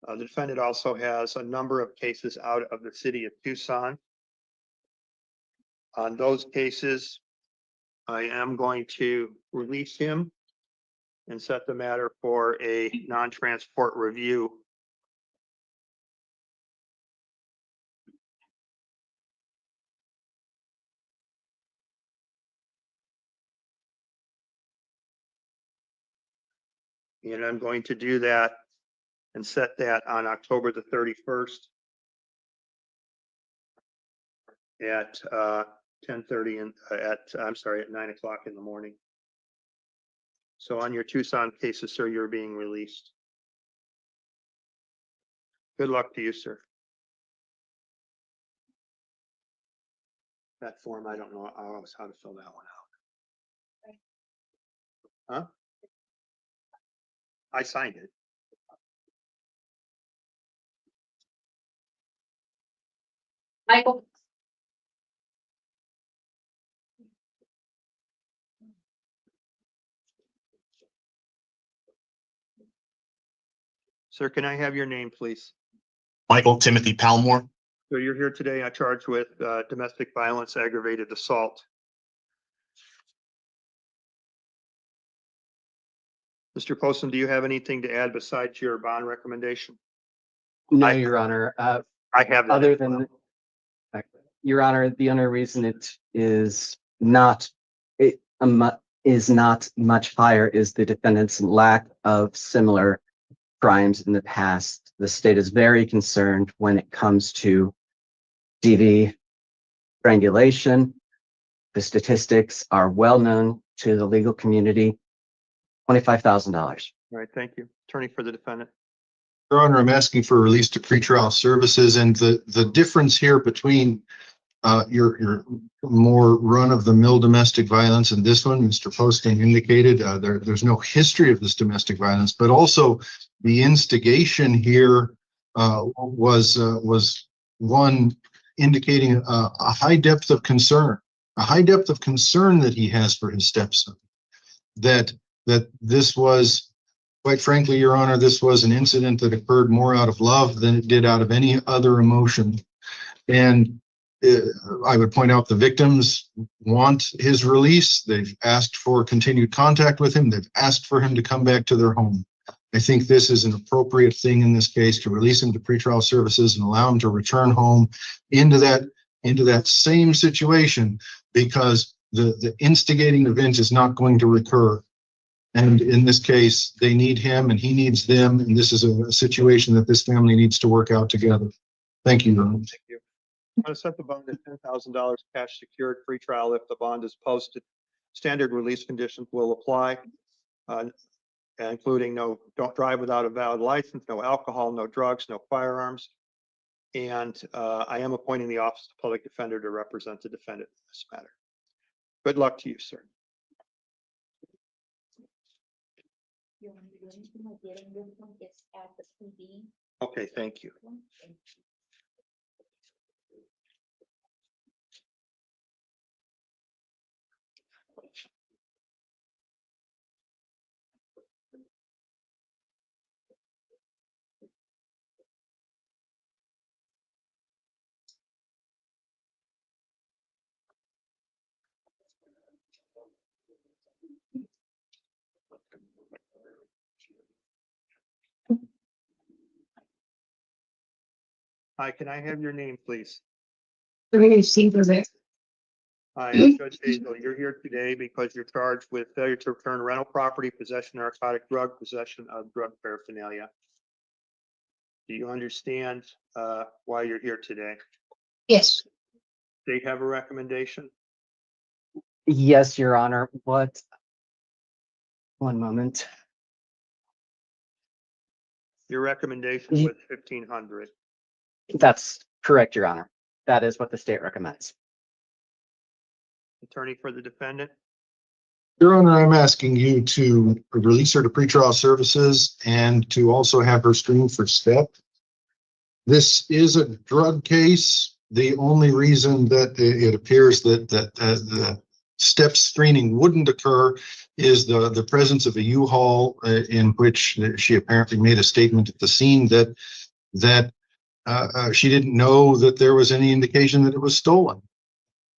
The defendant also has a number of cases out of the city of Tucson. On those cases, I am going to release him and set the matter for a non-transport review. And I'm going to do that and set that on October the 31st at 10:30 and at 9 o'clock in the morning. So on your Tucson cases, sir, you're being released. Good luck to you, sir. That form, I don't know how to fill that one out. Huh? I signed it. Michael, Sir, can I have your name, please? Michael Timothy Palmore. So you're here today charged with domestic violence, aggravated assault. Mr. Poston, do you have anything to add besides your bond recommendation? No, I- Your Honor. I have that. Other as well. than, Your Honor, the only reason it is not is not much higher is the defendant's lack of similar crimes in the past. The state is very concerned when it comes to DV strangulation. The statistics are well known to the legal community. $25,000. All right, thank you. Attorney for the defendant. Your Honor, I'm asking for release to pretrial services, and the difference here between your more run-of-the-mill domestic violence and this one, Mr. Poston indicated, there's no history of this domestic violence, but also the instigation here was one indicating a high depth of concern, that he has for his stepson, that this was, quite frankly, Your Honor, this was an incident that occurred more out of love than it did out of any other emotion. And I would point out the victims want his release. They've asked for continued contact with him. They've asked for him to come back to their home. I think this is an appropriate thing in this case, to release him to pretrial services and allow him to return home into that same situation, because the instigating event is not going to recur. And in this case, they need him and he needs them. And this is a situation that this family needs to work out together. Thank you, Your Honor. Thank you. I'm going to set the bond at $10,000 cash secured pretrial if the bond is posted. Standard release conditions will apply, including don't drive without a valid license, no alcohol, no drugs, no firearms. And I am appointing the Office of Public Defender to represent the defendant in this matter. Good luck to you, sir. You want to do anything like getting this one? It's at the PD. Okay, thank you. Hi, can I have your name, please? Hi, I'm Judge Hazel. You're here today because you're charged with failure to return rental property, possession of narcotic drug, possession of drug paraphernalia. Do you understand why you're here today? Yes. They have a recommendation? Yes, Your Honor. What? One moment. Your recommendation was 1,500. That's correct, Your Honor. That is what the state recommends. Attorney for the defendant. Your Honor, I'm asking you to release her to pretrial services and to also have her screened for STEP. This is a drug case. The only reason that it appears that the STEP screening wouldn't occur is the presence of a U-Haul in which she apparently made a statement at the scene that she didn't know that there was any indication that it was stolen.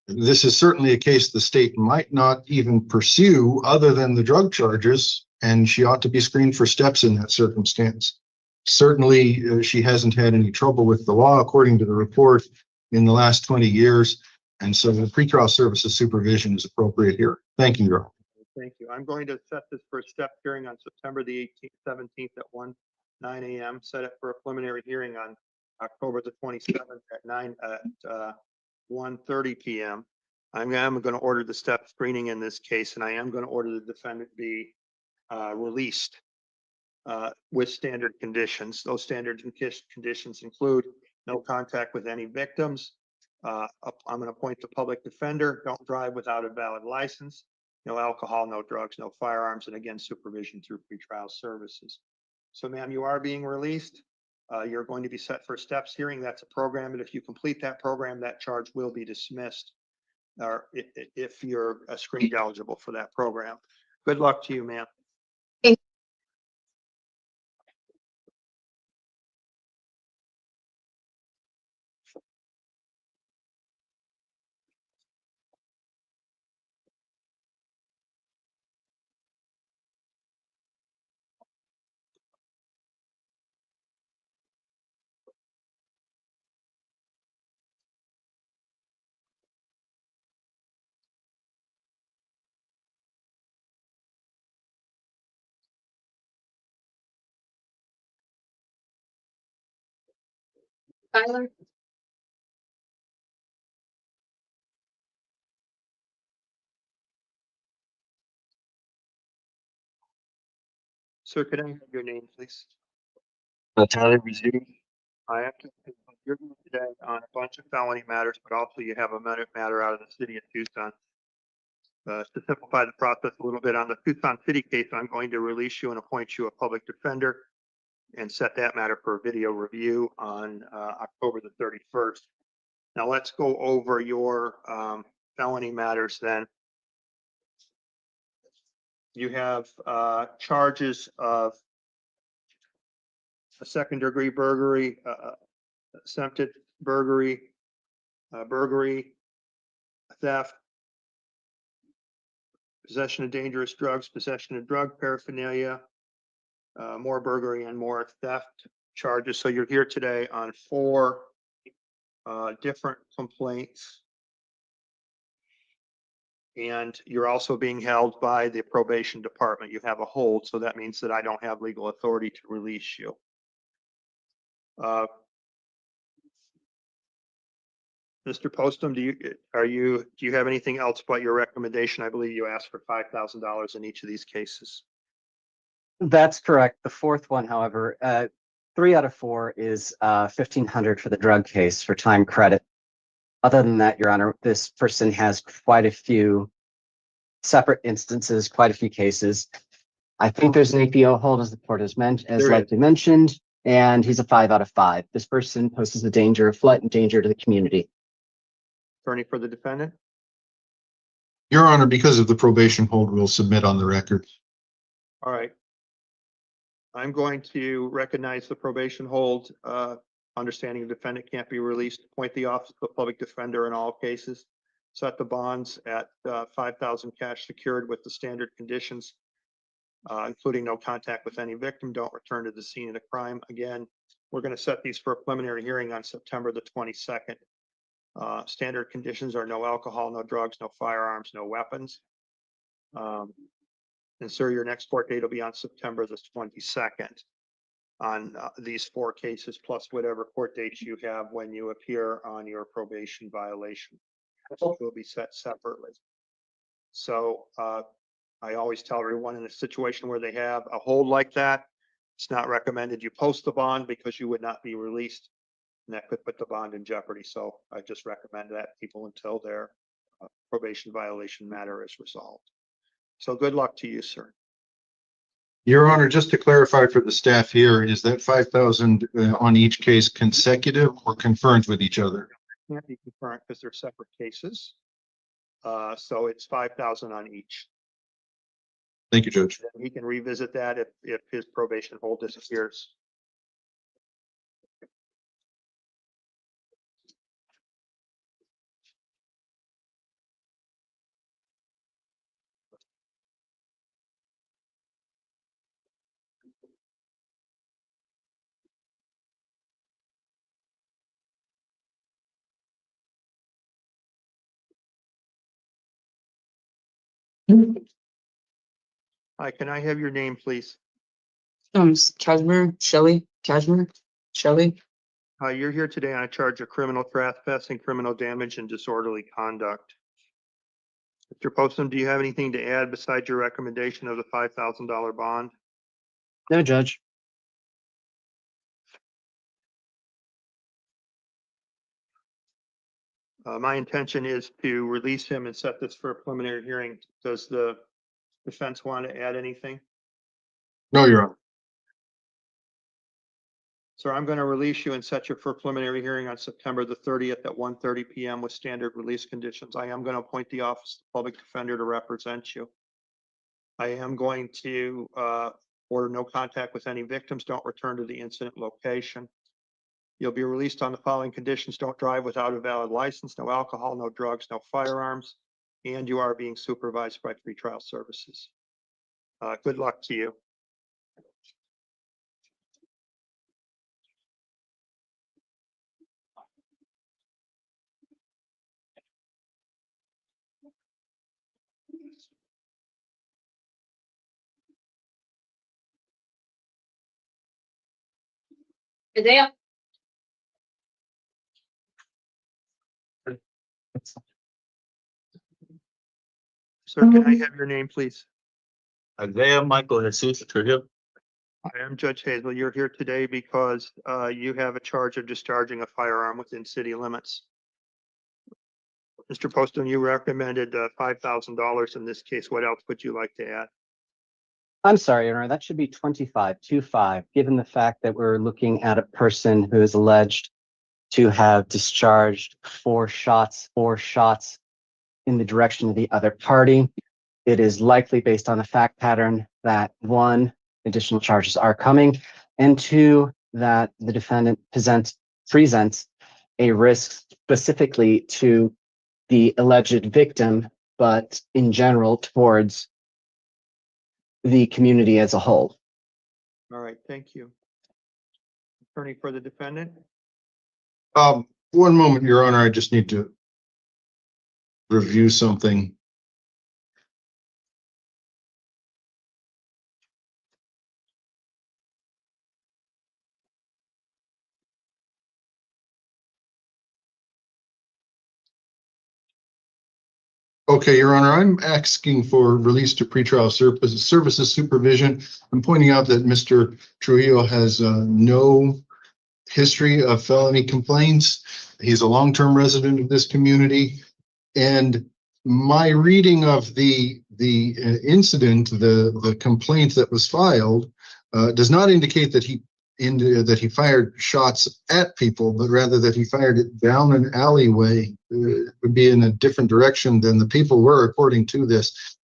This is certainly a case the state might not even pursue other than the drug charges, and she ought to be screened for STEPs in that circumstance. Certainly, she hasn't had any trouble with the law, according to the report, in the last 20 years. And so the pretrial services supervision is appropriate here. Thank you, Your Honor. Thank you. I'm going to set this for a STEP hearing on September the 18th, 17th at 9 a.m. Set it for a preliminary hearing on October the 27th at 1:30 p.m. I'm going to order the STEP screening in this case, and I am going to order the defendant be released with standard conditions. Those standard conditions include no contact with any victims. I'm going to appoint the public defender. Don't drive without a valid license. No alcohol, no drugs, no firearms, and again, supervision through pretrial services. So, ma'am, you are being released. You're going to be set for STEPs hearing. That's a program, and if you complete that program, that charge will be dismissed, or if you're screened eligible for that program. Good luck to you, ma'am. Tyler? Sir, could I have your name, please? Tyler Resume. I have to, you're here today on a bunch of felony matters, but also you have a matter out of the city of Tucson. To simplify the process a little bit, on the Tucson City case, I'm going to release you and appoint you a public defender and set that matter for a video review on October the 31st. Now let's go over your felony matters then. You have charges of a second-degree burglary, attempted burglary, burglary, theft, possession of dangerous drugs, possession of drug paraphernalia, more burglary and more theft charges. So you're here today on 4 different complaints. And you're also being held by the probation department. You have a hold, so that means that I don't have legal authority to release you. Mr. Postum, do you have anything else but your recommendation? I believe you asked for $5,000 in each of these cases. That's correct. The fourth one, however, 3 out of 4 is 1,500 for the drug case for time credit. Other than that, Your Honor, this person has quite a few separate instances, quite a few cases. I think there's an APO hold, as the court has likely mentioned, and he's a 5 out of 5. This person poses a danger of flight and danger to the community. Attorney for the defendant? Your Honor, because of the probation hold, we'll submit on the record. All right. I'm going to recognize the probation hold, understanding the defendant can't be released, appoint the office of the public defender in all cases, set the bonds at $5,000 cash secured with the standard conditions, including no contact with any victim, don't return to the scene of the crime. Again, we're going to set these for a preliminary hearing on September the 22nd. Standard conditions are no alcohol, no drugs, no firearms, no weapons. And sir, your next court date will be on September the 22nd on these 4 cases, plus whatever court dates you have when you appear on your probation violation. Will be set separately. So I always tell everyone in a situation where they have a hold like that, it's not recommended you post the bond because you would not be released. And that could put the bond in jeopardy. So I just recommend that people until their probation violation matter is resolved. So good luck to you, sir. Your Honor, just to clarify for the staff here, is that 5,000 on each case consecutive or concurrent with each other? Can't be concurrent because they're separate cases. So it's 5,000 on each. Thank you, Judge. He can revisit that if his probation hold disappears. Hi, can I have your name, please? Cashmere, Shelley. You're here today on a charge of criminal trespassing, criminal damage, and disorderly conduct. Mr. Postum, do you have anything to add besides your recommendation of the $5,000 bond? No, Judge. My intention is to release him and set this for a preliminary hearing. Does the defense want to add anything? No, Your Honor. Sir, I'm going to release you and set you for a preliminary hearing on September the 30th at 1:30 p.m. with standard release conditions. I am going to appoint the office of the public defender to represent you. I am going to order no contact with any victims. Don't return to the incident location. You'll be released on the following conditions. Don't drive without a valid license, no alcohol, no drugs, no firearms, and you are being supervised by pretrial services. Good luck to you. Isaiah? Sir, can I have your name, please? Isaiah Michael Jesus Trujillo. I am Judge Hazel. You're here today because you have a charge of discharging a firearm within city limits. Mr. Poston, you recommended $5,000 in this case. What else would you like to add? I'm sorry, Your Honor, that should be 25, given the fact that we're looking at a person who is alleged to have discharged four shots in the direction of the other party. It is likely based on a fact pattern that one, additional charges are coming, and two, that the defendant presents a risk specifically to the alleged victim, but in general towards the community as a whole. All right, thank you. Attorney for the defendant? One moment, Your Honor, I just need to review something. Okay, Your Honor, I'm asking for release to pretrial services supervision. I'm pointing out that Mr. Trujillo has no history of felony complaints. He's a long-term resident of this community. And my reading of the incident, the complaint that was filed, does not indicate that he fired shots at people, but rather that he fired it down an alleyway. It would be in a different direction than the people were, according to this.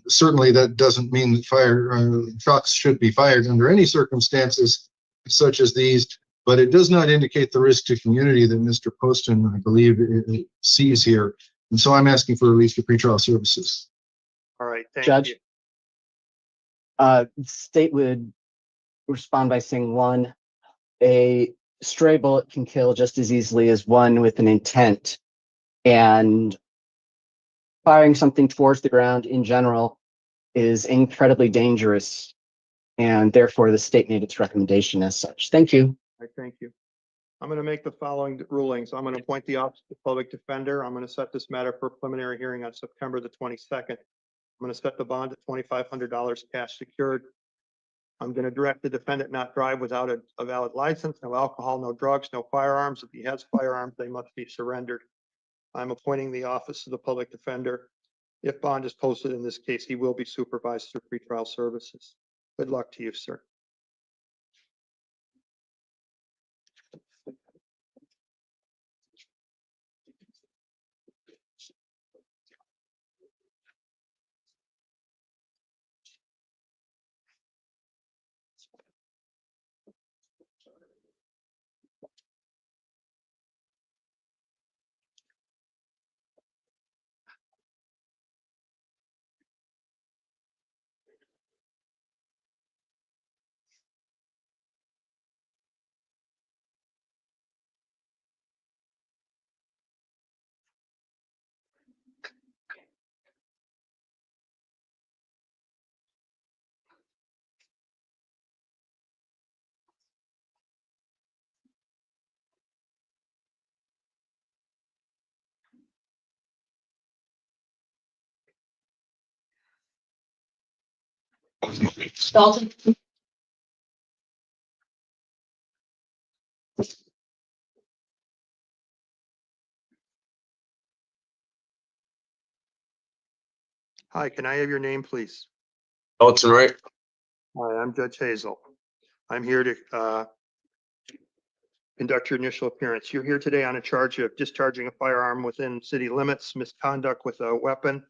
Certainly, that doesn't mean that shots should be fired under any circumstances such as these, but it does not indicate the risk to community that Mr. Poston, I believe, sees here. And so I'm asking for release to pretrial services. All right, thank Judge, you. state would respond by saying, one, a stray bullet can kill just as easily as one with an intent, and firing something towards the ground in general is incredibly dangerous, and therefore the state made its recommendation as such. Thank you. All right, thank you. I'm going to make the following rulings. I'm going to appoint the Office of the Public Defender. I'm going to set this matter for a preliminary hearing on September the 22nd. I'm going to set the bond at $2,500 cash secured. I'm going to direct the defendant not drive without a valid license, no alcohol, no drugs, no firearms. If he has firearms, they must be surrendered. I'm appointing the Office of the Public Defender. If bond is posted in this case, he will be supervised through pretrial services. Good luck to you, sir. Dalton? Hi, can I have your name, please? Dalton, right? Hi, I'm Judge Hazel. I'm here to conduct your initial appearance. You're here today on a charge of discharging a firearm within city limits, misconduct with a weapon,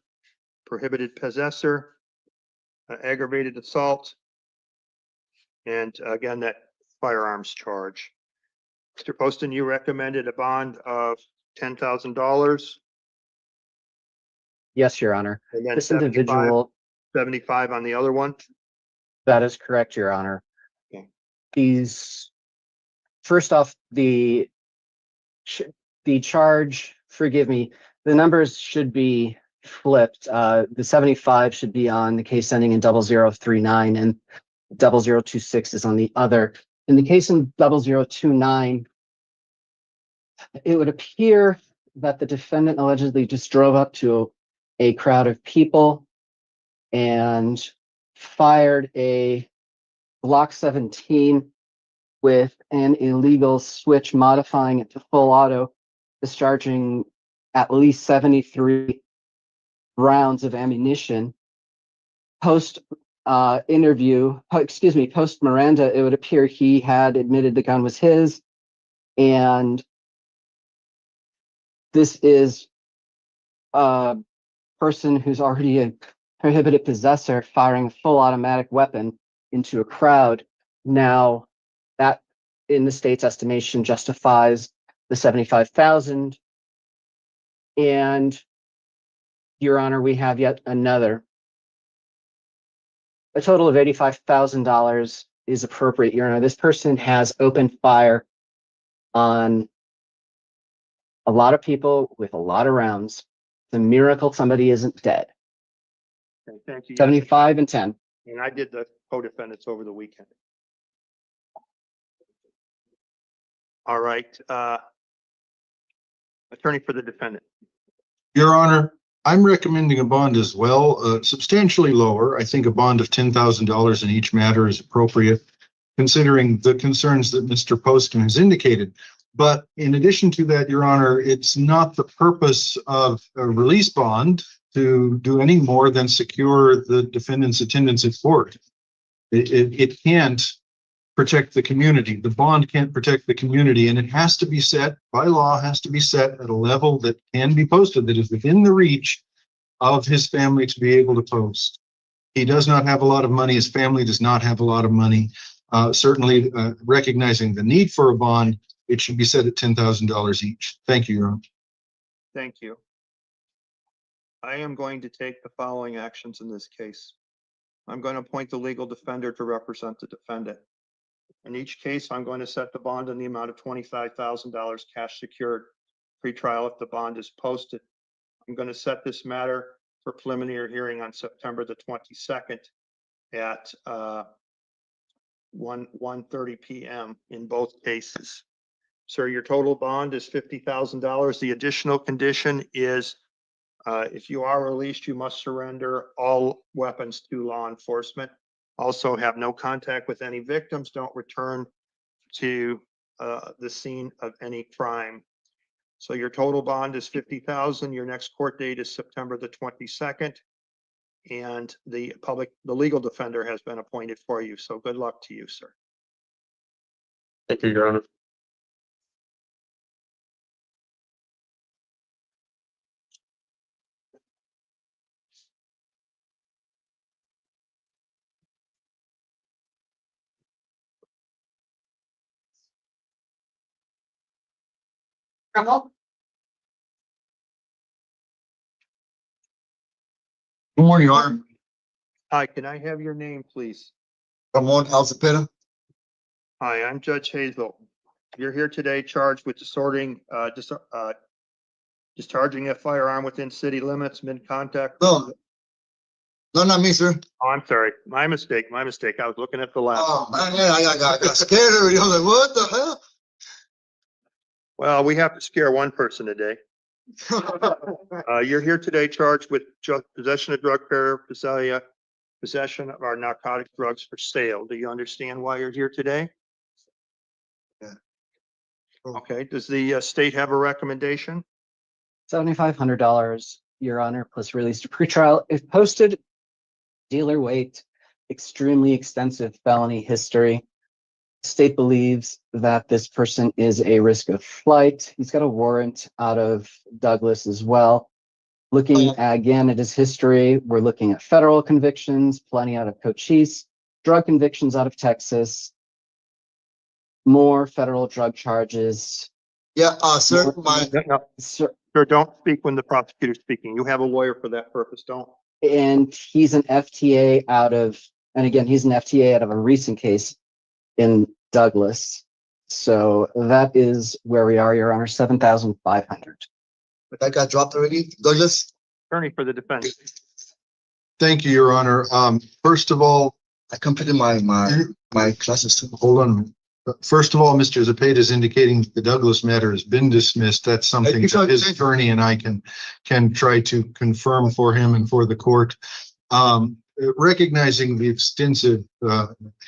prohibited possessor, aggravated assault, and again, that firearms charge. Mr. Poston, you recommended a bond of $10,000 Yes, Your Honor. and then This 75 individual, on the other one. that is correct, Your Honor. Okay. First off, the charge, forgive me, the numbers should be flipped. The 75 should be on the case ending in 0039 and 0026 is on the other. In the case in 0029, it would appear that the defendant allegedly just drove up to a crowd of people and fired a Glock 17 with an illegal switch, modifying it to full auto, discharging at least 73 rounds of ammunition. Post post Miranda, it would appear he had admitted the gun was his. And this is a person who's already a prohibited possessor firing a full automatic weapon into a crowd. Now, that, in the state's estimation, justifies the $75,000. And, Your Honor, we have yet another. A total of $85,000 is appropriate, Your Honor. This person has opened fire on a lot of people with a lot of rounds. It's a miracle somebody isn't dead. Okay, thank you. 75 and 10. And I did the co-defendants over the weekend. All right, attorney for the defendant. Your Honor, I'm recommending a bond as well, substantially lower. I think a bond of $10,000 in each matter is appropriate, considering the concerns that Mr. Poston has indicated. But in addition to that, Your Honor, it's not the purpose of a release bond to do any more than secure the defendant's attendance at court. It can't protect the community. The bond can't protect the community, and it has to be set by law, has to be set at a level that can be posted, that is within the reach of his family to be able to post. He does not have a lot of money. His family does not have a lot of money. Certainly recognizing the need for a bond, it should be set at $10,000 each. Thank you, Your Honor. Thank you. I am going to take the following actions in this case. I'm going to appoint the legal defender to represent the defendant. In each case, I'm going to set the bond in the amount of $25,000 cash secured pretrial if the bond is posted. I'm going to set this matter for preliminary hearing on September the 22nd at 1:30 p.m. in both cases. Sir, your total bond is $50,000. The additional condition is if you are released, you must surrender all weapons to law enforcement. Also have no contact with any victims. Don't return to the scene of any crime. So your total bond is $50,000. Your next court date is September the 22nd. And the legal defender has been appointed for you. So good luck to you, sir. Thank you, Your Honor. Rumble, Good morning, Your Honor. Hi, can I have your name, please? Ramon Alzapeta. Hi, I'm Judge Hazel. You're here today charged with discharging a firearm within city limits, mid-contact. No, not me, sir. Oh, I'm sorry. My mistake. I was looking at the last. Oh, man, I got scared already. I was like, what the hell? Well, we have to scare one person a day. You're here today charged with possession of drug paraphernalia, possession of our narcotic drugs for sale. Do you understand why you're here today? Yeah. Okay. Does the state have a recommendation? $7,500, Your Honor, plus release to pretrial. If posted, dealer weight, extremely extensive felony history. State believes that this person is a risk of flight. He's got a warrant out of Douglas as well. Looking again at his history, we're looking at federal convictions, plenty out of Cochise, drug convictions out of Texas, more federal drug charges. Yeah, sir, No, Sir, don't speak when the prosecutor's speaking. You have a lawyer for that purpose. Don't. and he's an FTA out of a recent case in Douglas. So that is where we are, Your Honor, 7,500. but that got dropped already, Douglas. Attorney for the defense. Thank you, Your Honor. First of all, I completed my classes too. hold on a minute. First of all, Mr. Zepeda is indicating that the Douglas matter has been dismissed. That's something that his attorney and I can try to confirm for him and for the court. Recognizing the extensive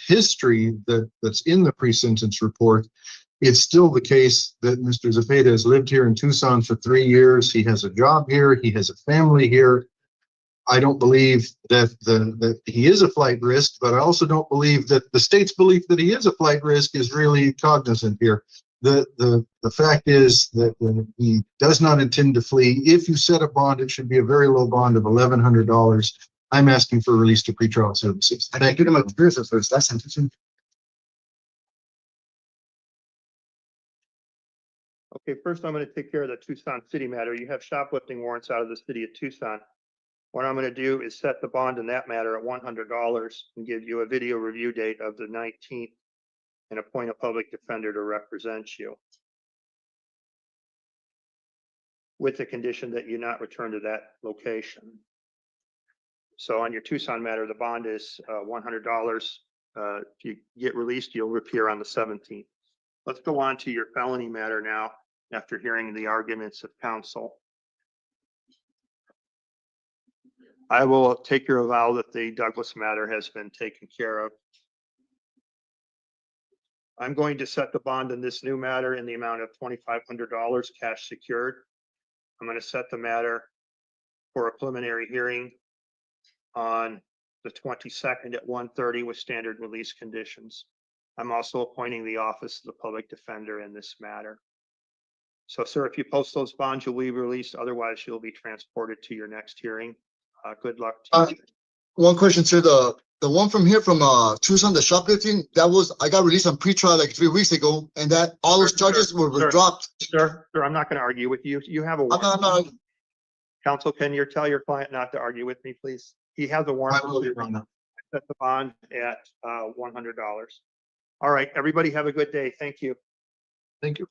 history that's in the pre-sentence report, it's still the case that Mr. Zepeda has lived here in Tucson for 3 years. He has a job here. He has a family here. I don't believe that he is a flight risk, but I also don't believe that the state's belief that he is a flight risk is really cognizant here. The fact is that he does not intend to flee. If you set a bond, it should be a very low bond of $1,100. I'm asking for release to pretrial services. Thank you. My experience for last sentence. Okay, first I'm going to take care of the Tucson City matter. You have shoplifting warrants out of the city of Tucson. What I'm going to do is set the bond in that matter at $100 and give you a video review date of the 19th and appoint a public defender to represent you, with the condition that you not return to that location. So on your Tucson matter, the bond is $100. If you get released, you'll appear on the 17th. Let's go on to your felony matter now, after hearing the arguments of counsel. I will take your avowal that the Douglas matter has been taken care of. I'm going to set the bond in this new matter in the amount of $2,500 cash secured. I'm going to set the matter for a preliminary hearing on the 22nd at 1:30 with standard release conditions. I'm also appointing the office of the public defender in this matter. So, sir, if you post those bonds, you'll be released. Otherwise, you'll be transported to your next hearing. Good luck to you. One question, sir. The one from here from Tucson, the shoplifting, I got released on pretrial like 3 weeks ago, and that all those charges were dropped. Sir, I'm not going to argue with you. You have a warrant. I'm not. Counsel, can you tell your client not to argue with me, please? He has a warrant. I will, Your Honor. Set the bond at $100. All right, everybody have a good day. Thank you. Thank you.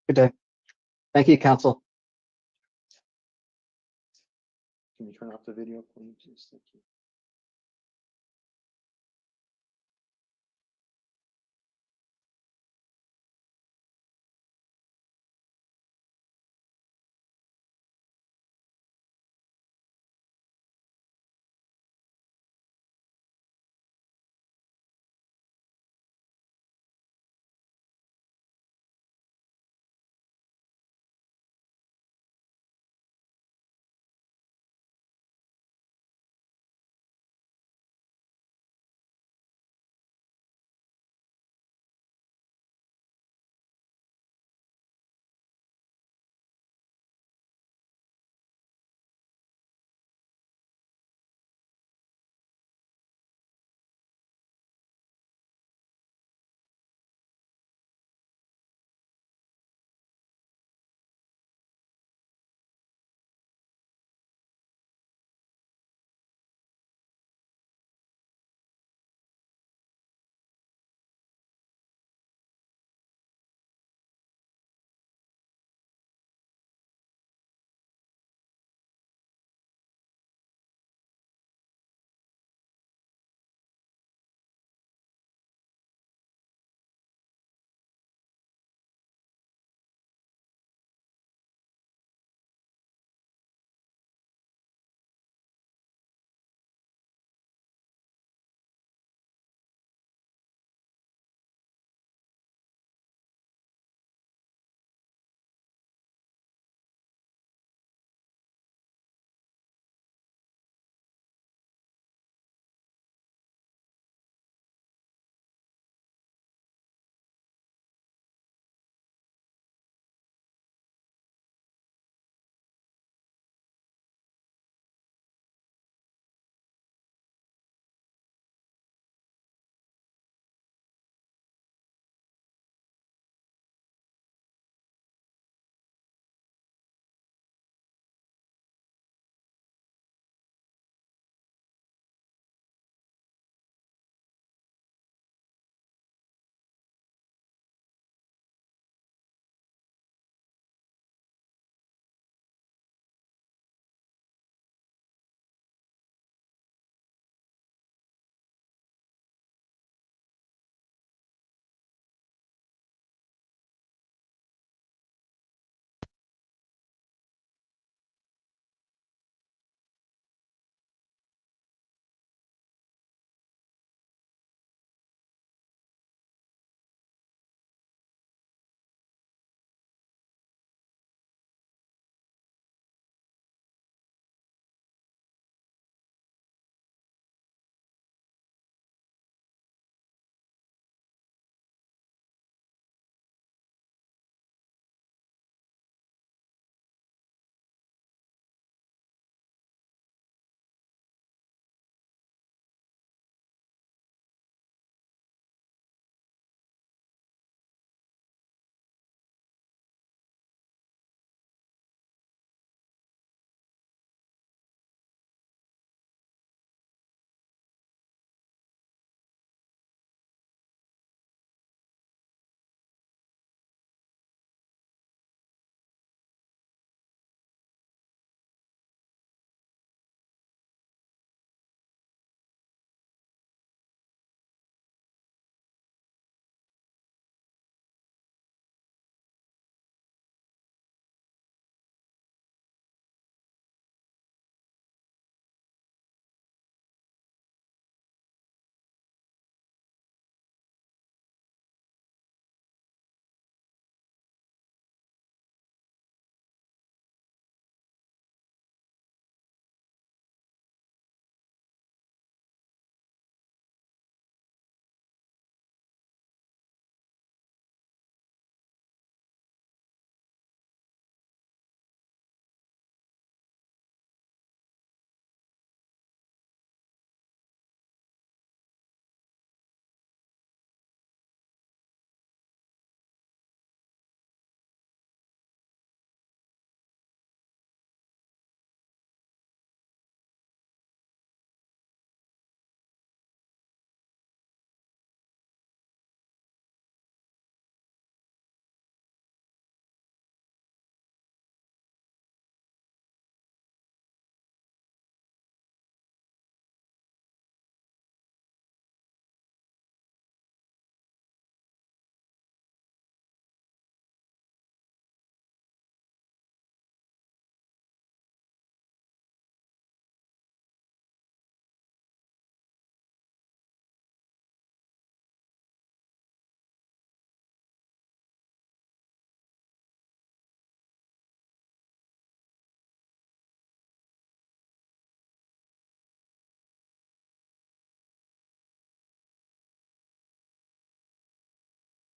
Good day. Thank you, counsel. Can you turn off the video, please? Thank you.